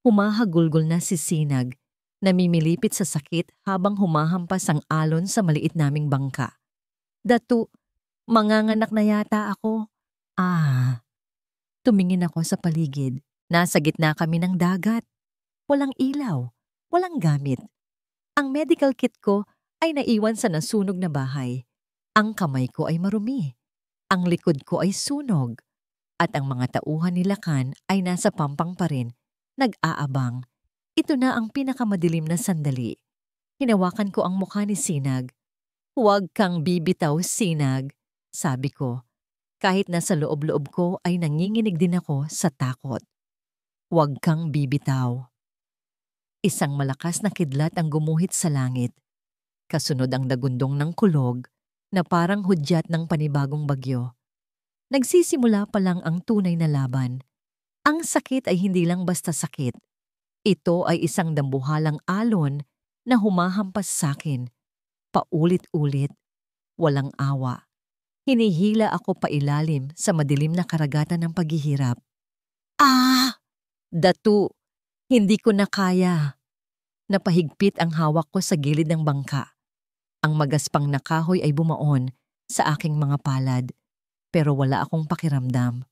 humahagulgol na si Sinag, namimilipit sa sakit habang humahampas ang alon sa maliit naming bangka. Datu, manganganak na yata ako. Ah. Tumingin ako sa paligid. Nasa gitna kami ng dagat. Walang ilaw, walang gamit. Ang medical kit ko ay naiwan sa nasunog na bahay. Ang kamay ko ay marumi. Ang likod ko ay sunog. At ang mga tauhan ni Lakan ay nasa pampang pa rin, nag-aabang. Ito na ang pinakamadilim na sandali. Hinawakan ko ang mukha ni Sinag. Huwag kang bibitaw, Sinag, sabi ko. Kahit nasa loob-loob ko ay nanginginig din ako sa takot. Huwag kang bibitaw. Isang malakas na kidlat ang gumuhit sa langit. Kasunod ang dagundong ng kulog na parang hudyat ng panibagong bagyo. Nagsisimula pa lang ang tunay na laban. Ang sakit ay hindi lang basta sakit. Ito ay isang dambuhalang alon na humahampas sa akin. Paulit-ulit, walang awa. Hinihila ako pailalim sa madilim na karagatan ng paghihirap. Ah! Datu, hindi ko na kaya. Napahigpit ang hawak ko sa gilid ng bangka. Ang magaspang na kahoy ay bumaon sa aking mga palad, pero wala akong pakiramdam.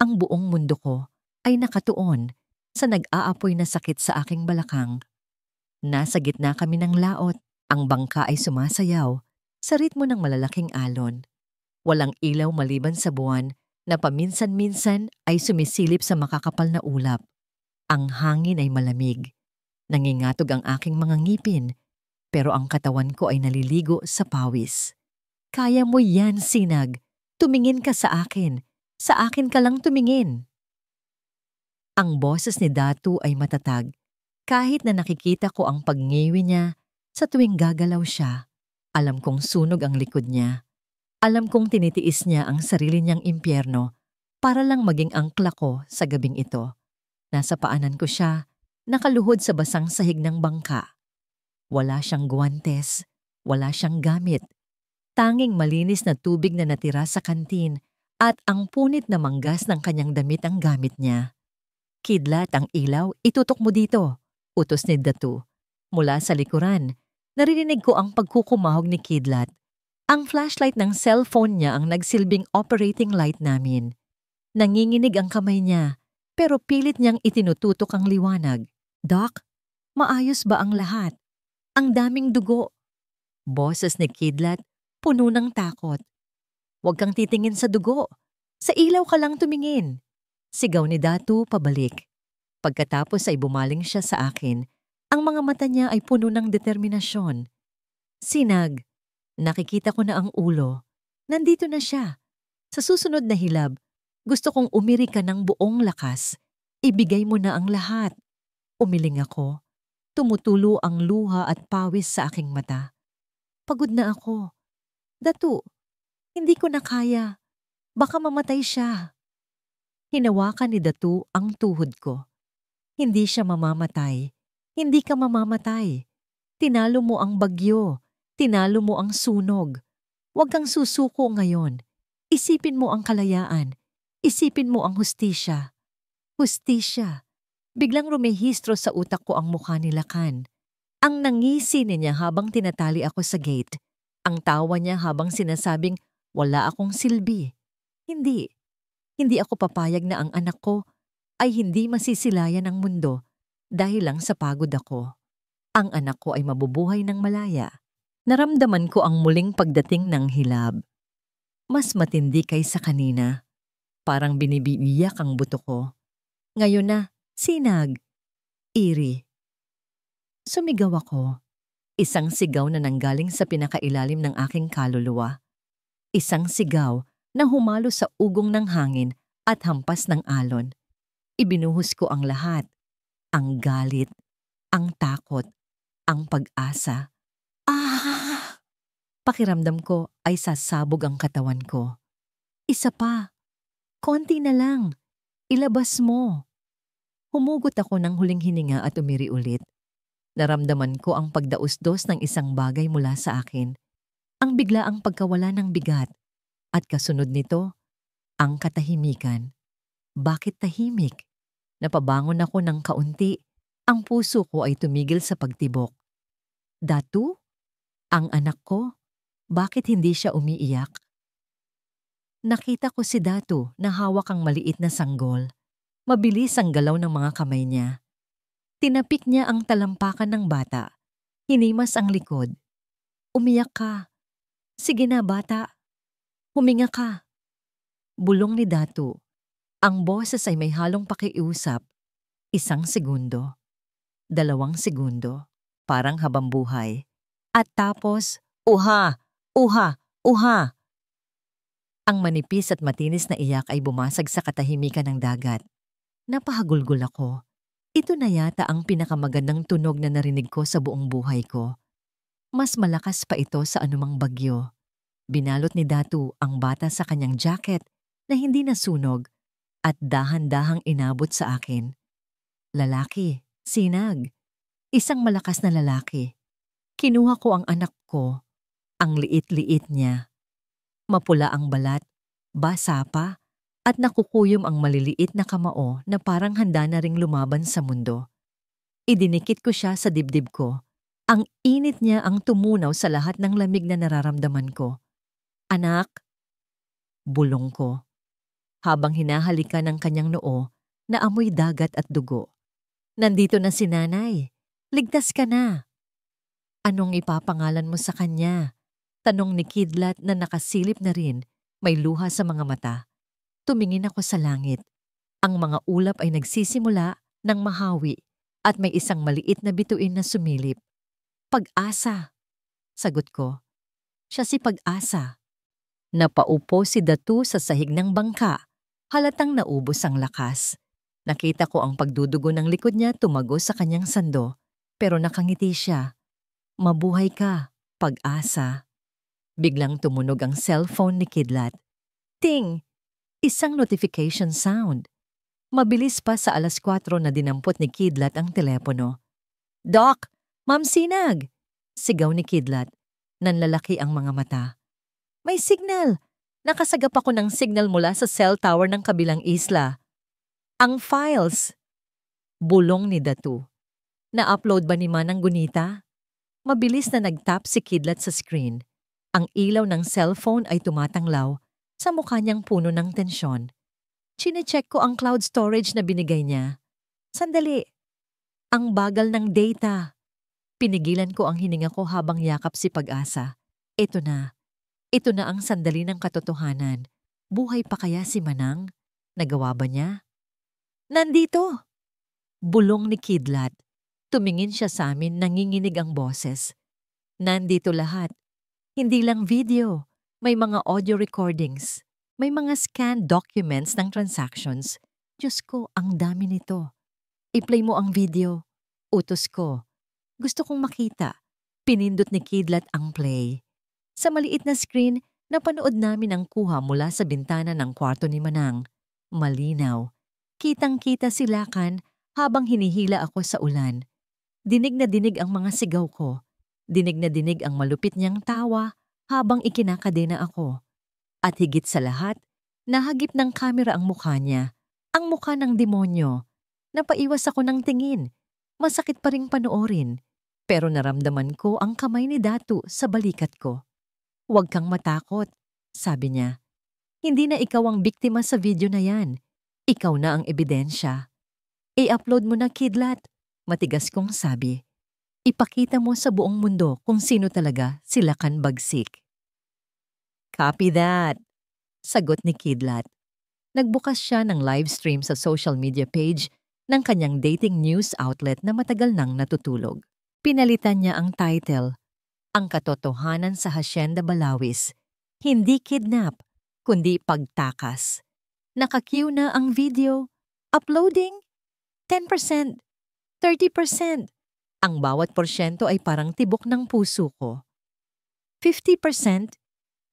Ang buong mundo ko ay nakatuon sa nag-aapoy na sakit sa aking balakang. Nasa gitna kami ng laot, ang bangka ay sumasayaw sa ritmo ng malalaking alon. Walang ilaw maliban sa buwan na paminsan-minsan ay sumisilip sa makakapal na ulap. Ang hangin ay malamig. Nangingatog ang aking mga ngipin, pero ang katawan ko ay naliligo sa pawis. Kaya mo yan, Sinag. Tumingin ka sa akin. Sa akin ka lang tumingin. Ang boses ni Datu ay matatag. Kahit na nakikita ko ang pagngiwi niya sa tuwing gagalaw siya, alam kong sunog ang likod niya. Alam kong tinitiis niya ang sarili niyang impyerno para lang maging angkla ko sa gabing ito. Nasa paanan ko siya, nakaluhod sa basang sahig ng bangka. Wala siyang guwantes, wala siyang gamit. Tanging malinis na tubig na natira sa kantin at ang punit na manggas ng kanyang damit ang gamit niya. Kidlat, ang ilaw, itutok mo dito, utos ni Datu. Mula sa likuran, narinig ko ang pagkukumahog ni Kidlat. Ang flashlight ng cellphone niya ang nagsilbing operating light namin. Nanginginig ang kamay niya, pero pilit niyang itinututok ang liwanag. Doc, maayos ba ang lahat? Ang daming dugo. Boses ni Kidlat, puno ng takot. Huwag kang titingin sa dugo. Sa ilaw ka lang tumingin. Sigaw ni Datu pabalik. Pagkatapos ay bumaling siya sa akin. Ang mga mata niya ay puno ng determinasyon. Sinag, nakikita ko na ang ulo. Nandito na siya. Sa susunod na hilab, gusto kong umiri ka ng buong lakas. Ibigay mo na ang lahat. Umiling ako. Tumutulo ang luha at pawis sa aking mata. Pagod na ako. Datu, hindi ko na kaya. Baka mamatay siya. Hinawakan ni Datu ang tuhod ko. Hindi siya mamamatay. Hindi ka mamamatay. Tinalo mo ang bagyo. Tinalo mo ang sunog. Huwag kang susuko ngayon. Isipin mo ang kalayaan. Isipin mo ang hustisya. Hustisya. Biglang rumehistro sa utak ko ang mukha ni Lakan. Ang nangisi niya habang tinatali ako sa gate. Ang tawa niya habang sinasabing wala akong silbi. Hindi. Hindi ako papayag na ang anak ko ay hindi masisilayan ng mundo dahil lang sa pagod ako. Ang anak ko ay mabubuhay ng malaya. Naramdaman ko ang muling pagdating ng hilab. Mas matindi kaysa kanina. Parang binibiyak ang buto ko. Ngayon na, sinag. Iri. Sumigaw ako. Isang sigaw na nanggaling sa pinakailalim ng aking kaluluwa. Isang sigaw na humalo sa ugong ng hangin at hampas ng alon. Ibinuhos ko ang lahat. Ang galit, ang takot, ang pag-asa. Ah! Pakiramdam ko ay sasabog ang katawan ko. Isa pa. Konti na lang. Ilabas mo. Humugot ako ng huling hininga at umiri ulit. Naramdaman ko ang pagdausdos ng isang bagay mula sa akin. Ang biglaang pagkawala ng bigat. At kasunod nito, ang katahimikan. Bakit tahimik? Napabangon ako ng kaunti. Ang puso ko ay tumigil sa pagtibok. Datu? Ang anak ko? Bakit hindi siya umiiyak? Nakita ko si Datu na hawak ang maliit na sanggol. Mabilis ang galaw ng mga kamay niya. Tinapik niya ang talampakan ng bata. Hinimas ang likod. Umiyak ka. Sige na, bata. Huminga ka. Bulong ni Datu. Ang boses ay may halong pakiusap. 1 segundo. 2 segundo. Parang habambuhay. At tapos, uha! Uha! Uha! Ang manipis at matinis na iyak ay bumasag sa katahimikan ng dagat. Napahagulgol ako. Ito na yata ang pinakamagandang tunog na narinig ko sa buong buhay ko. Mas malakas pa ito sa anumang bagyo. Binalot ni Datu ang bata sa kanyang jacket na hindi nasunog at dahan-dahang inabot sa akin. Lalaki, sinag. Isang malakas na lalaki. Kinuha ko ang anak ko. Ang liit-liit niya. Mapula ang balat, basa pa, at nakukuyom ang maliliit na kamao na parang handa na ring lumaban sa mundo. Idinikit ko siya sa dibdib ko. Ang init niya ang tumunaw sa lahat ng lamig na nararamdaman ko. Anak, bulong ko, habang hinahalikan ng kanyang noo na amoy dagat at dugo. Nandito na si nanay. Ligtas ka na. Anong ipapangalan mo sa kanya? Tanong ni Kidlat na nakasilip na rin, may luha sa mga mata. Tumingin ako sa langit. Ang mga ulap ay nagsisimula ng mahawi at may isang maliit na bituin na sumilip. Pag-asa, sagot ko. Siya si Pag-asa. Napaupo si Datu sa sahig ng bangka. Halatang naubos ang lakas. Nakita ko ang pagdudugo ng likod niya tumago sa kanyang sando, pero nakangiti siya. Mabuhay ka, Pag-asa. Biglang tumunog ang cellphone ni Kidlat. Ting! Isang notification sound. Mabilis pa sa 4:00 na dinampot ni Kidlat ang telepono. Doc! Ma'am Sinag! Sigaw ni Kidlat. Nanlalaki ang mga mata. May signal! Nakasagap ako ng signal mula sa cell tower ng kabilang isla. Ang files! Bulong ni Datu. Na-upload ba ni Manang Gunita? Mabilis na nag-tap si Kidlat sa screen. Ang ilaw ng cellphone ay tumatanglaw sa mukha niyang puno ng tensyon. Chine-check ko ang cloud storage na binigay niya. Sandali! Ang bagal ng data. Pinigilan ko ang hininga ko habang yakap si Pag-asa. Ito na. Ito na ang sandali ng katotohanan. Buhay pa kaya si Manang? Nagawa ba niya? Nandito! Bulong ni Kidlat. Tumingin siya sa amin, nanginginig ang boses. Nandito lahat. Hindi lang video. May mga audio recordings. May mga scanned documents ng transactions. Diyos ko, ang dami nito. I-play mo ang video. Utos ko. Gusto kong makita. Pinindot ni Kidlat ang play. Sa maliit na screen, napanood namin ang kuha mula sa bintana ng kwarto ni Manang. Malinaw. Kitang-kita si Lakan habang hinihila ako sa ulan. Dinig na dinig ang mga sigaw ko. Dinig na dinig ang malupit niyang tawa habang ikinakadena ako. At higit sa lahat, nahagip ng kamera ang mukha niya. Ang mukha ng demonyo. Napaiwas ako ng tingin. Masakit pa ring panoorin. Pero naramdaman ko ang kamay ni Datu sa balikat ko. Huwag kang matakot, sabi niya. Hindi na ikaw ang biktima sa video na yan. Ikaw na ang ebidensya. I-upload mo na, Kidlat, matigas kong sabi. Ipakita mo sa buong mundo kung sino talaga si Lakan Bagsik. Copy that, sagot ni Kidlat. Nagbukas siya ng live stream sa social media page ng kanyang dating news outlet na matagal nang natutulog. Pinalitan niya ang title, Ang Katotohanan sa Hacienda Balawis. Hindi kidnap, kundi pagtakas. Naka-cue na ang video. Uploading? 10%, 30%. Ang bawat porsyento ay parang tibok ng puso ko. 50%,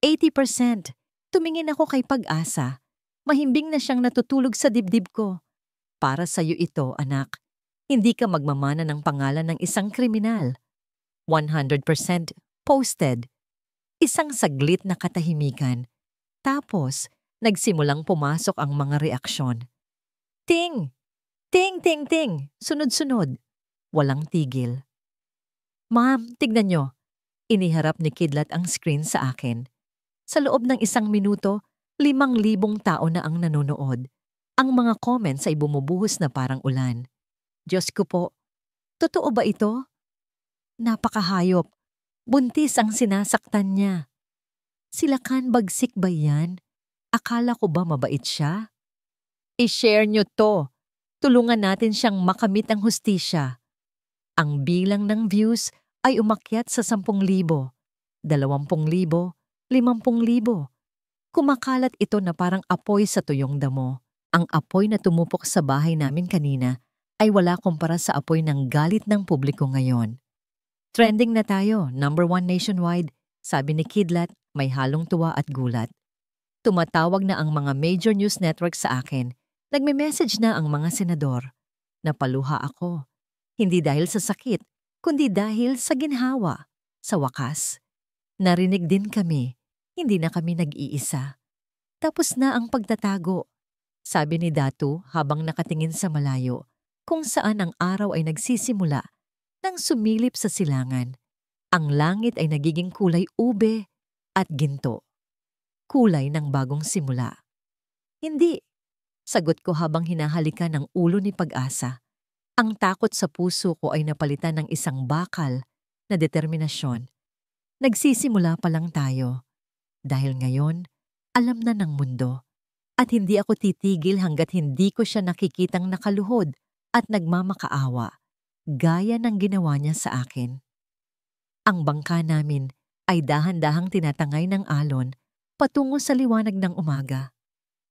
80%. Tumingin ako kay Pag-asa. Mahimbing na siyang natutulog sa dibdib ko. Para sa'yo ito, anak. Hindi ka magmamana ng pangalan ng isang kriminal. 100% posted. Isang saglit na katahimikan. Tapos, nagsimulang pumasok ang mga reaksyon. Ting! Ting, ting, ting! Sunod-sunod. Walang tigil. Ma'am, tignan nyo. Iniharap ni Kidlat ang screen sa akin. Sa loob ng 1 minuto, 5,000 tao na ang nanonood. Ang mga comments ay bumubuhos na parang ulan. Diyos ko po, totoo ba ito? Napakahayop. Buntis ang sinasaktan niya. Si Lakan Bagsik ba yan? Akala ko ba mabait siya? I-share nyo to. Tulungan natin siyang makamit ang hustisya. Ang bilang ng views ay umakyat sa 10,000, 20,000, 50,000. Kumakalat ito na parang apoy sa tuyong damo. Ang apoy na tumupok sa bahay namin kanina ay wala kumpara sa apoy ng galit ng publiko ngayon. Trending na tayo, #1 nationwide, sabi ni Kidlat, may halong tuwa at gulat. Tumatawag na ang mga major news network sa akin. Nagme-message na ang mga senador. Napaluha ako. Hindi dahil sa sakit, kundi dahil sa ginhawa. Sa wakas, narinig din kami. Hindi na kami nag-iisa. Tapos na ang pagtatago, sabi ni Datu habang nakatingin sa malayo, kung saan ang araw ay nagsisimula nang sumilip sa silangan. Ang langit ay nagiging kulay ube at ginto. Kulay ng bagong simula. Hindi, sagot ko habang hinahalikan ng ulo ni Pag-asa. Ang takot sa puso ko ay napalitan ng isang bakal na determinasyon. Nagsisimula pa lang tayo. Dahil ngayon, alam na ng mundo. At hindi ako titigil hanggat hindi ko siya nakikitang nakaluhod at nagmamakaawa, gaya ng ginawa niya sa akin. Ang bangka namin ay dahan-dahang tinatangay ng alon patungo sa liwanag ng umaga.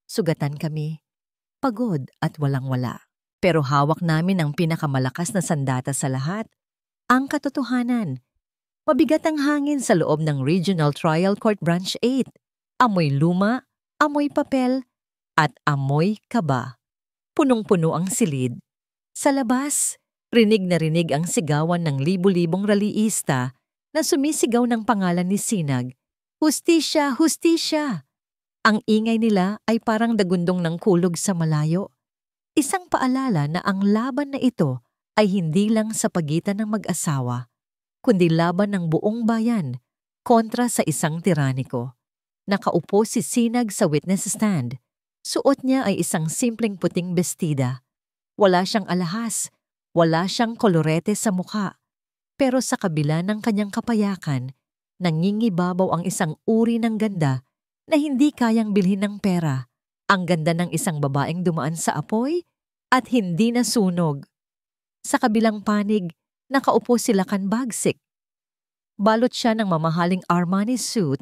Sugatan kami, pagod at walang-wala. Pero hawak namin ang pinakamalakas na sandata sa lahat, ang katotohanan. Mabigat ang hangin sa loob ng Regional Trial Court Branch 8. Amoy luma, amoy papel, at amoy kaba. Punong-puno ang silid. Sa labas, rinig na rinig ang sigawan ng libu-libong raliista na sumisigaw ng pangalan ni Sinag, Hustisya! Hustisya! Ang ingay nila ay parang dagundong ng kulog sa malayo. Isang paalala na ang laban na ito ay hindi lang sa pagitan ng mag-asawa, kundi laban ng buong bayan kontra sa isang tiraniko. Nakaupo si Sinag sa witness stand. Suot niya ay isang simpleng puting bestida. Wala siyang alahas, wala siyang kolorete sa mukha. Pero sa kabila ng kanyang kapayakan, nangingibabaw ang isang uri ng ganda na hindi kayang bilhin ng pera. Ang ganda ng isang babaeng dumaan sa apoy at hindi nasunog. Sa kabilang panig, nakaupo si Lakan Bagsik. Balot siya ng mamahaling Armani suit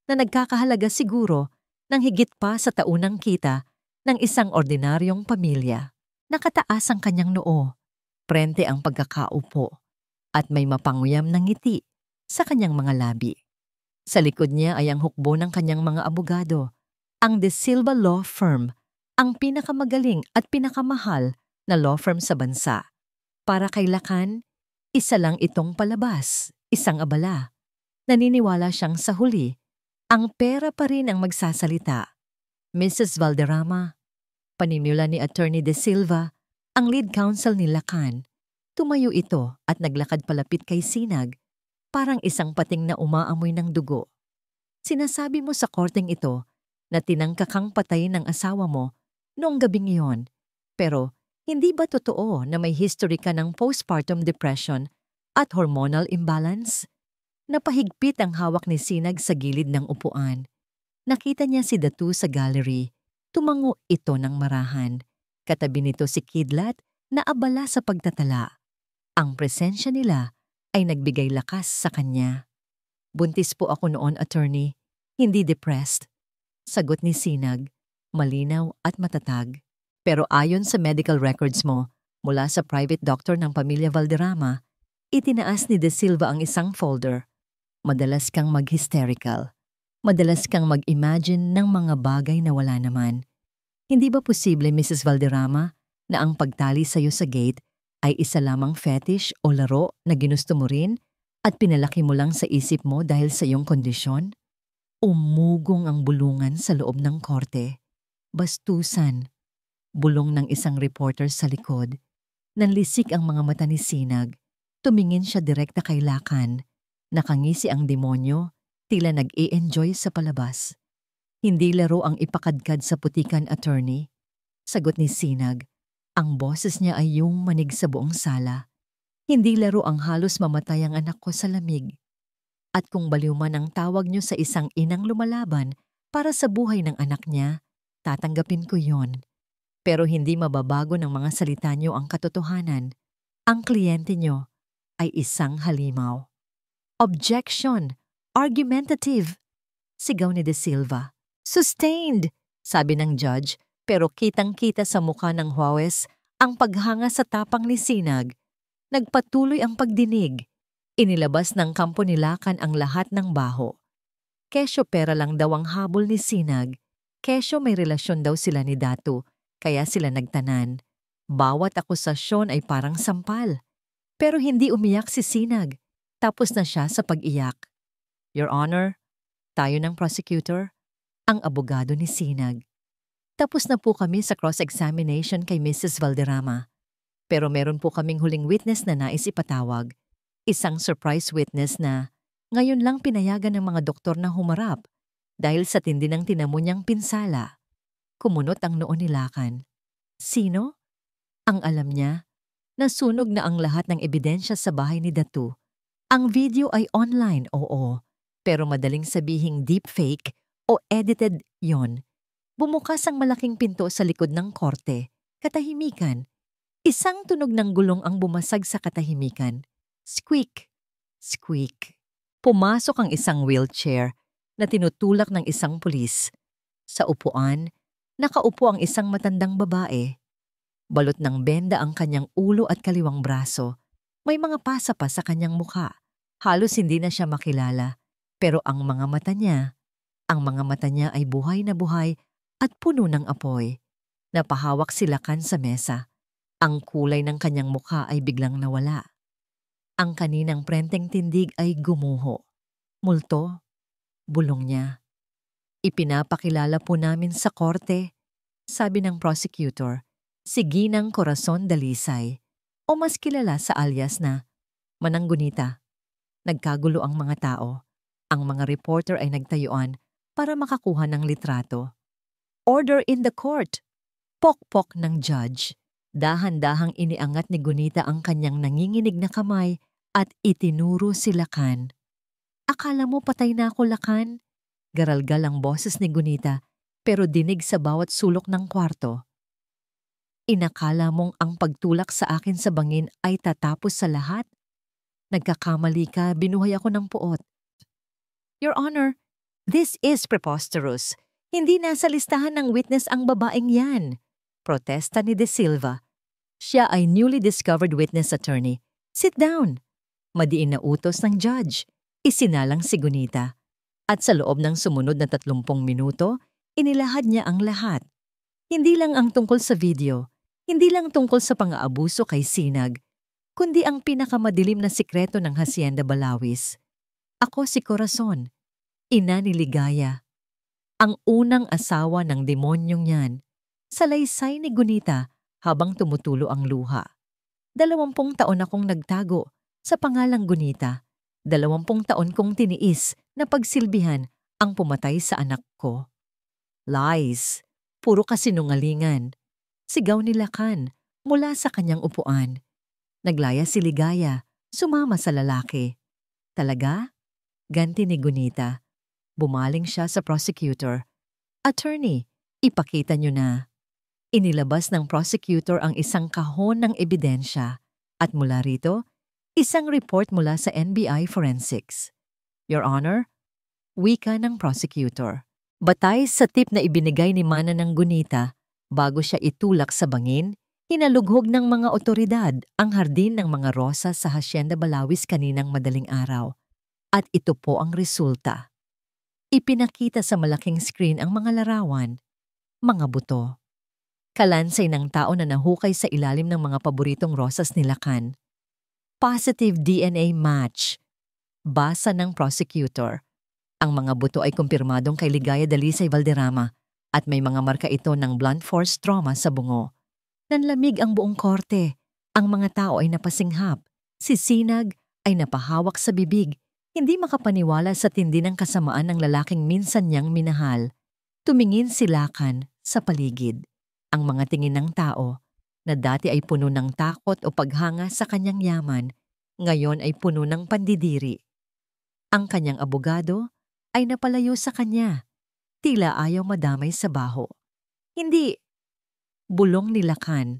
na nagkakahalaga siguro ng higit pa sa taunang kita ng isang ordinaryong pamilya. Nakataas ang kanyang noo, prente ang pagkakaupo, at may mapanguyam ng ngiti sa kanyang mga labi. Sa likod niya ay ang hukbo ng kanyang mga abogado, ang De Silva Law Firm, ang pinakamagaling at pinakamahal na law firm sa bansa. Para kay Lakan, isa lang itong palabas, isang abala. Naniniwala siyang sa huli, ang pera pa rin ang magsasalita. Mrs. Valderrama, panimula ni Attorney De Silva, ang lead counsel ni Lakan. Tumayo ito at naglakad palapit kay Sinag, parang isang pating na umaamoy ng dugo. Sinasabi mo sa korteng ito na tinangka kang patayin ng asawa mo noong gabing iyon. Pero hindi ba totoo na may history ka ng postpartum depression at hormonal imbalance? Napahigpit ang hawak ni Sinag sa gilid ng upuan. Nakita niya si Datu sa gallery. Tumango ito ng marahan. Katabi nito si Kidlat na abala sa pagtatala. Ang presensya nila ay nagbigay lakas sa kanya. Buntis po ako noon, attorney. Hindi depressed. Sagot ni Sinag, malinaw at matatag. Pero ayon sa medical records mo, mula sa private doctor ng pamilya Valderrama, itinaas ni De Silva ang isang folder. Madalas kang mag-hysterical. Madalas kang mag-imagine ng mga bagay na wala naman. Hindi ba posible, Mrs. Valderrama, na ang pagtali sa'yo sa gate ay isa lamang fetish o laro na ginusto mo rin at pinalaki mo lang sa isip mo dahil sa iyong kondisyon? Umugong ang bulungan sa loob ng korte. Bastusan. Bulong ng isang reporter sa likod. Nanlisik ang mga mata ni Sinag. Tumingin siya direkta kay Lakan. Nakangisi ang demonyo, tila nag-i-enjoy sa palabas. Hindi laro ang ipakadkad sa putikan, attorney. Sagot ni Sinag. Ang boses niya ay yung manig sa buong sala. Hindi laro ang halos mamatay ang anak ko sa lamig. At kung baliw man ang tawag niyo sa isang inang lumalaban para sa buhay ng anak niya, tatanggapin ko yon. Pero hindi mababago ng mga salita niyo ang katotohanan. Ang kliyente niyo ay isang halimaw. Objection! Argumentative! Sigaw ni De Silva. Sustained! Sabi ng judge, pero kitang-kita sa mukha ng huwes ang paghanga sa tapang ni Sinag. Nagpatuloy ang pagdinig. Inilabas ng kampo ni Lakan ang lahat ng baho. Kesyo pera lang daw ang habol ni Sinag. Kesyo may relasyon daw sila ni Datu, kaya sila nagtanan. Bawat akusasyon ay parang sampal. Pero hindi umiyak si Sinag. Tapos na siya sa pag-iyak. Your Honor, tayo ng prosecutor, ang abogado ni Sinag. Tapos na po kami sa cross-examination kay Mrs. Valderrama. Pero meron po kaming huling witness na nais ipatawag. Isang surprise witness na ngayon lang pinayagan ng mga doktor na humarap dahil sa tindi ng tinamo niyang pinsala. Kumunot ang noo ni Lakan. Sino? Ang alam niya, nasunog na ang lahat ng ebidensya sa bahay ni Datu. Ang video ay online, oo, pero madaling sabihing deepfake o edited yon. Bumukas ang malaking pinto sa likod ng korte. Katahimikan. Isang tunog ng gulong ang bumasag sa katahimikan. Squeak! Squeak! Pumasok ang isang wheelchair na tinutulak ng isang pulis. Sa upuan, nakaupo ang isang matandang babae. Balot ng benda ang kanyang ulo at kaliwang braso. May mga pasa pa sa kanyang mukha. Halos hindi na siya makilala. Pero ang mga mata niya ay buhay na buhay at puno ng apoy. Napahawak si Lakan sa mesa. Ang kulay ng kanyang mukha ay biglang nawala. Ang kaninang prenteng tindig ay gumuho. Multo, Bulong niya. Ipinapakilala po namin sa korte, sabi ng prosecutor, si Ginang Corazon Dalisay, o mas kilala sa alias na Manang Gunita. Nagkagulo ang mga tao. Ang mga reporter ay nagtayuan para makakuha ng litrato. Order in the court! Pokpok ng judge. Dahan-dahang iniangat ni Gunita ang kanyang nanginginig na kamay at itinuro si Lakan. Akala mo patay na ako, Lakan? Garalgal ang boses ni Gunita pero dinig sa bawat sulok ng kwarto. Inakala mong ang pagtulak sa akin sa bangin ay tatapos sa lahat? Nagkakamali ka, binuhay ako ng puot. Your Honor, this is preposterous. Hindi nasa listahan ng witness ang babaeng yan. Protesta ni De Silva. Siya ay newly discovered witness attorney. Sit down. Madiin na utos ng judge. Isinalang si Gunita. At sa loob ng sumunod na 30 minuto, inilahad niya ang lahat. Hindi lang ang tungkol sa video, hindi lang tungkol sa pang-aabuso kay Sinag, kundi ang pinakamadilim na sikreto ng Hacienda Balawis. Ako si Corazon, ina ni Ligaya. Ang unang asawa ng demonyong yan. Salaysay ni Gunita habang tumutulo ang luha. 20 taon akong nagtago sa pangalang Gunita. 20 taon kong tiniis na pagsilbihan ang pumatay sa anak ko. Lies. Puro kasinungalingan. Sigaw ni Lakan mula sa kanyang upuan. Naglaya si Ligaya, sumama sa lalaki. Talaga? Ganti ni Gunita. Bumaling siya sa prosecutor. Attorney, ipakita niyo na. Inilabas ng prosecutor ang isang kahon ng ebidensya at mula rito, isang report mula sa NBI Forensics. Your Honor, wika ng prosecutor. Batay sa tip na ibinigay ni Mana ng Gunita, bago siya itulak sa bangin, hinalughog ng mga otoridad ang hardin ng mga rosas sa Hacienda Balawis kaninang madaling araw. At ito po ang resulta. Ipinakita sa malaking screen ang mga larawan, mga buto. Kalansay ng tao na nahukay sa ilalim ng mga paboritong rosas ni Lakan. Positive DNA match. Basa ng prosecutor. Ang mga buto ay kumpirmadong kay Ligaya Dalisay Valderrama at may mga marka ito ng blunt force trauma sa bungo. Nanlamig ang buong korte. Ang mga tao ay napasinghap. Si Sinag ay napahawak sa bibig. Hindi makapaniwala sa tindi ng kasamaan ng lalaking minsan niyang minahal. Tumingin si Lakan sa paligid. Ang mga tingin ng tao na dati ay puno ng takot o paghanga sa kanyang yaman, ngayon ay puno ng pandidiri. Ang kanyang abogado ay napalayo sa kanya. Tila ayaw madamay sa baho. Hindi. Bulong ni Lakan.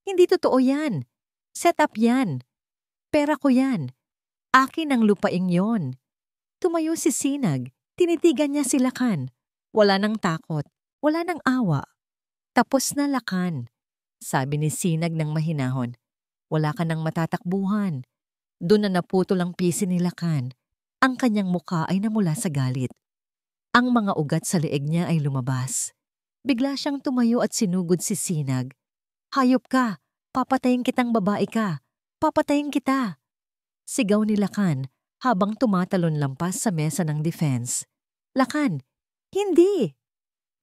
Hindi totoo yan. Set up yan. Pera ko yan. Akin ang lupaing yon. Tumayo si Sinag. Tinitigan niya si Lakan. Wala nang takot. Wala nang awa. Tapos na, Lakan. Sabi ni Sinag ng mahinahon. Wala ka nang matatakbuhan. Doon na naputol ang pisi ni Lakan. Ang kanyang muka ay namula sa galit. Ang mga ugat sa leeg niya ay lumabas. Bigla siyang tumayo at sinugod si Sinag. Hayop ka! Papatayin kitang babae ka! Papatayin kita! Sigaw ni Lakan habang tumatalon lampas sa mesa ng defense. Lakan! Hindi!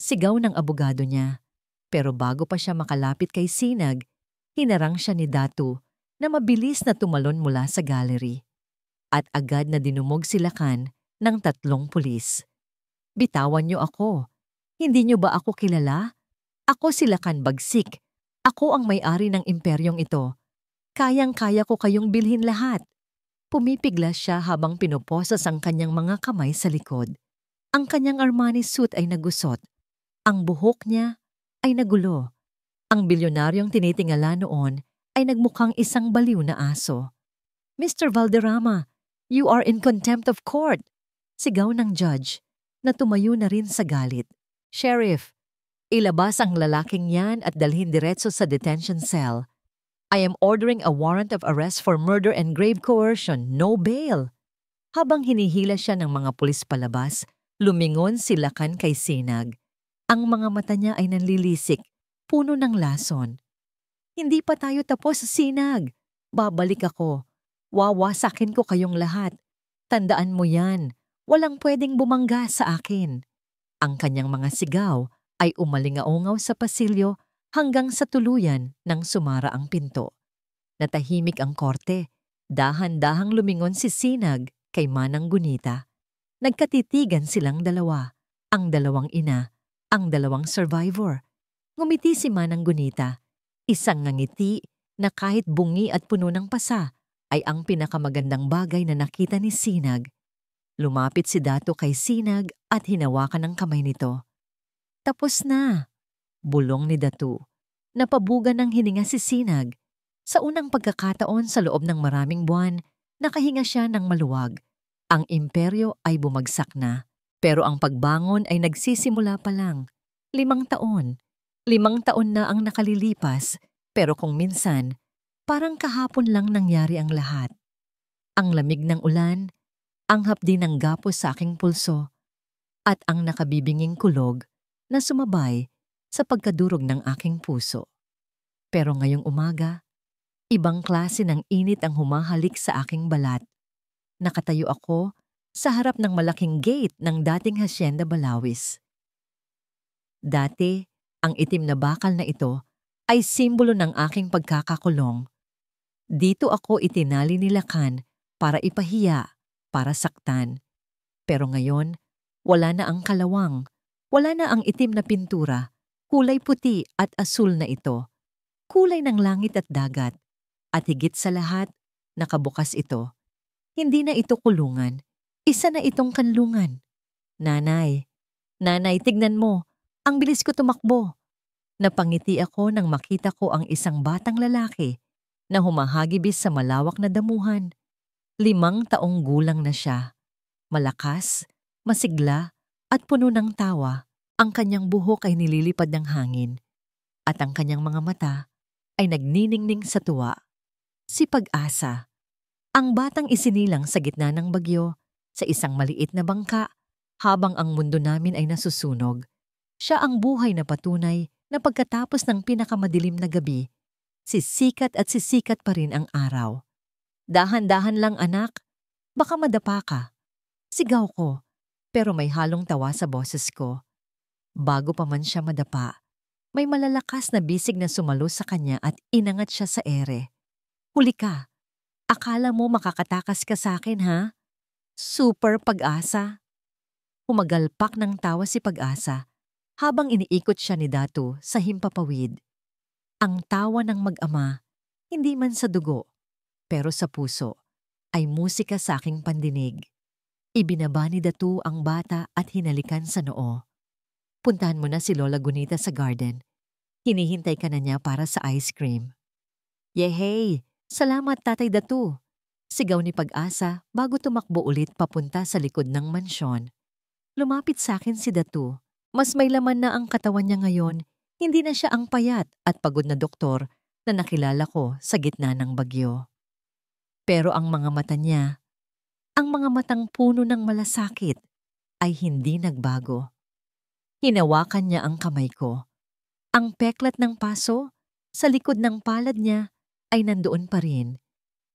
Sigaw ng abogado niya. Pero bago pa siya makalapit kay Sinag, hinarang siya ni Datu na mabilis na tumalon mula sa gallery. At agad na dinumog si Lakan ng 3 pulis. Bitawan niyo ako. Hindi niyo ba ako kilala? Ako si Lakan Bagsik. Ako ang may-ari ng imperyong ito. Kayang-kaya ko kayong bilhin lahat. Pumipiglas siya habang pinoposas ang kanyang mga kamay sa likod. Ang kanyang Armani suit ay nagusot. Ang buhok niya ay nagulo. Ang bilyonaryong tinitingala noon ay nagmukhang isang baliw na aso. Mr. Valderrama, you are in contempt of court! Sigaw ng judge na tumayo na rin sa galit. Sheriff, ilabas ang lalaking yan at dalhin diretso sa detention cell. I am ordering a warrant of arrest for murder and grave coercion, no bail. Habang hinihila siya ng mga pulis palabas, lumingon si Lakan kay Sinag. Ang mga mata niya ay nanlilisik, puno ng lason. Hindi pa tayo tapos, Sinag. Babalik ako. Wawasakin ko kayong lahat. Tandaan mo yan. Walang pwedeng bumangga sa akin. Ang kanyang mga sigaw ay umalingaungaw sa pasilyo hanggang sa tuluyan nang sumara ang pinto. Natahimik ang korte. Dahan-dahang lumingon si Sinag kay Manang Gunita. Nagkatitigan silang dalawa, ang dalawang ina, ang dalawang survivor. Ngumiti si Manang Gunita, isang ngangiti na kahit bungi at puno ng pasa ay ang pinakamagandang bagay na nakita ni Sinag. Lumapit si Dato kay Sinag at hinawakan ang kamay nito. Tapos na, bulong ni Dato. Napabugan ng hininga si Sinag. Sa unang pagkakataon sa loob ng maraming buwan, nakahinga siya ng maluwag. Ang imperyo ay bumagsak na, pero ang pagbangon ay nagsisimula pa lang. 5 taon. 5 taon na ang nakalilipas, pero kung minsan, parang kahapon lang nangyari ang lahat. Ang lamig ng ulan, ang hapdi ng gapos sa aking pulso, at ang nakabibinging kulog na sumabay sa pagkadurog ng aking puso. Pero ngayong umaga, ibang klase ng init ang humahalik sa aking balat. Nakatayo ako sa harap ng malaking gate ng dating Hacienda Balawis. Dati, ang itim na bakal na ito ay simbolo ng aking pagkakakulong. Dito ako itinali ni Lakan para ipahiya, para saktan. Pero ngayon, wala na ang kalawang, wala na ang itim na pintura, kulay puti at asul na ito. Kulay ng langit at dagat. At higit sa lahat, nakabukas ito. Hindi na ito kulungan. Isa na itong kanlungan. Nanay, tignan mo. Ang bilis ko tumakbo. Napangiti ako nang makita ko ang isang batang lalaki na humahagibis sa malawak na damuhan. 5 taong gulang na siya. Malakas, masigla, at puno ng tawa. Ang kanyang buhok ay nililipad ng hangin. At ang kanyang mga mata ay nagniningning sa tuwa. Si Pag-asa, ang batang isinilang sa gitna ng bagyo sa isang maliit na bangka habang ang mundo namin ay nasusunog. Siya ang buhay na patunay na pagkatapos ng pinakamadilim na gabi, sisikat at sisikat pa rin ang araw. Dahan-dahan lang anak, baka madapa ka. Sigaw ko, pero may halong tawa sa boses ko. Bago pa man siya madapa, may malalakas na bisig na sumalo sa kanya at inangat siya sa ere. Huli ka. Akala mo makakatakas ka sa akin, ha? Super Pag-asa. Humagalpak ng tawa si Pag-asa habang iniikot siya ni Dato sa himpapawid. Ang tawa ng mag-ama, hindi man sa dugo, pero sa puso, ay musika sa aking pandinig. Ibinaba ni Dato ang bata at hinalikan sa noo. Puntahan mo na si Lola Gunita sa garden. Hinihintay ka na niya para sa ice cream. Yehey! Salamat, Tatay Dato. Sigaw ni Pag-asa bago tumakbo ulit papunta sa likod ng mansyon. Lumapit sa akin si Dato. Mas may laman na ang katawan niya ngayon. Hindi na siya ang payat at pagod na doktor na nakilala ko sa gitna ng bagyo. Pero ang mga mata niya, ang mga matang puno ng malasakit, ay hindi nagbago. Hinawakan niya ang kamay ko. Ang peklat ng paso sa likod ng palad niya ay nandoon pa rin.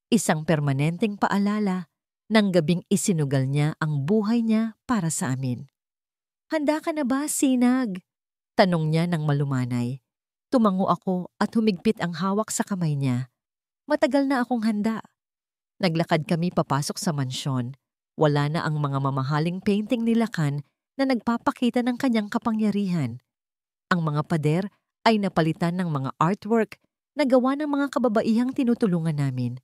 Isang permanenteng paalala ng gabing isinugal niya ang buhay niya para sa amin. Handa ka na ba, Sinag? Tanong niya ng malumanay. Tumango ako at humigpit ang hawak sa kamay niya. Matagal na akong handa. Naglakad kami papasok sa mansyon. Wala na ang mga mamahaling painting ni Lakan na nagpapakita ng kanyang kapangyarihan. Ang mga pader ay napalitan ng mga artwork na gawa ng mga kababaihang tinutulungan namin.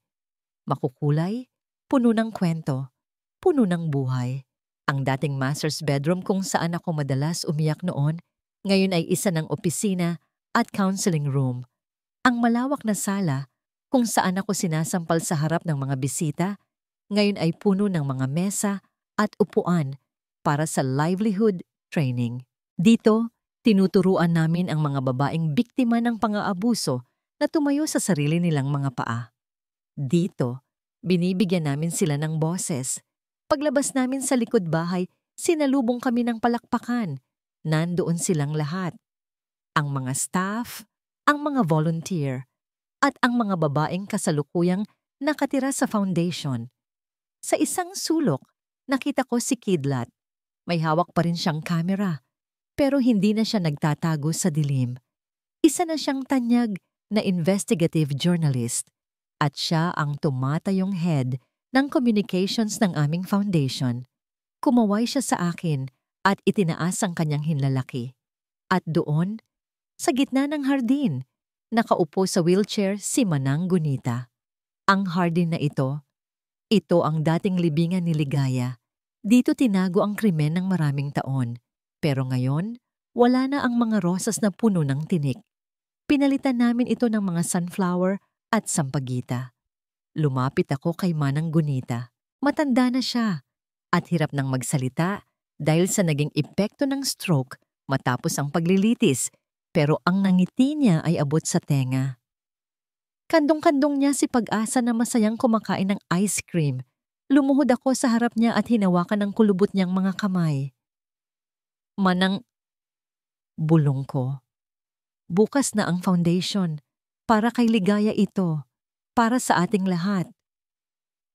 Makukulay, puno ng kwento, puno ng buhay. Ang dating master's bedroom kung saan ako madalas umiyak noon, ngayon ay isa ng opisina at counseling room. Ang malawak na sala kung saan ako sinasampal sa harap ng mga bisita, ngayon ay puno ng mga mesa at upuan para sa livelihood training. Dito, tinuturuan namin ang mga babaeng biktima ng pang-aabuso na tumayo sa sarili nilang mga paa. Dito, binibigyan namin sila ng boses. Paglabas namin sa likod bahay, sinalubong kami ng palakpakan. Nandoon silang lahat. Ang mga staff, ang mga volunteer, at ang mga babaeng kasalukuyang nakatira sa foundation. Sa isang sulok, Nakita ko si Kidlat. May hawak pa rin siyang kamera, pero hindi na siya nagtatago sa dilim. Isa na siyang tanyag na investigative journalist at siya ang tumatayong head ng communications ng aming foundation. Kumaway siya sa akin at itinaas ang kanyang hinlalaki. At doon, sa gitna ng hardin, nakaupo sa wheelchair si Manang Gunita. Ang hardin na ito ang dating libingan ni Ligaya. Dito tinago ang krimen ng maraming taon. Pero ngayon, wala na ang mga rosas na puno ng tinik. Pinalitan namin ito ng mga sunflower at sampagita. Lumapit ako kay Manang Gunita. Matanda na siya at hirap nang magsalita dahil sa naging epekto ng stroke matapos ang paglilitis, pero ang nangiti niya ay abot sa tenga. Kandong-kandong niya si Pag-asa na masayang kumakain ng ice cream. Lumuhod ako sa harap niya at hinawakan ng kulubot niyang mga kamay. Manang, bulong ko. Bukas na ang foundation. Para kay Ligaya ito. Para sa ating lahat.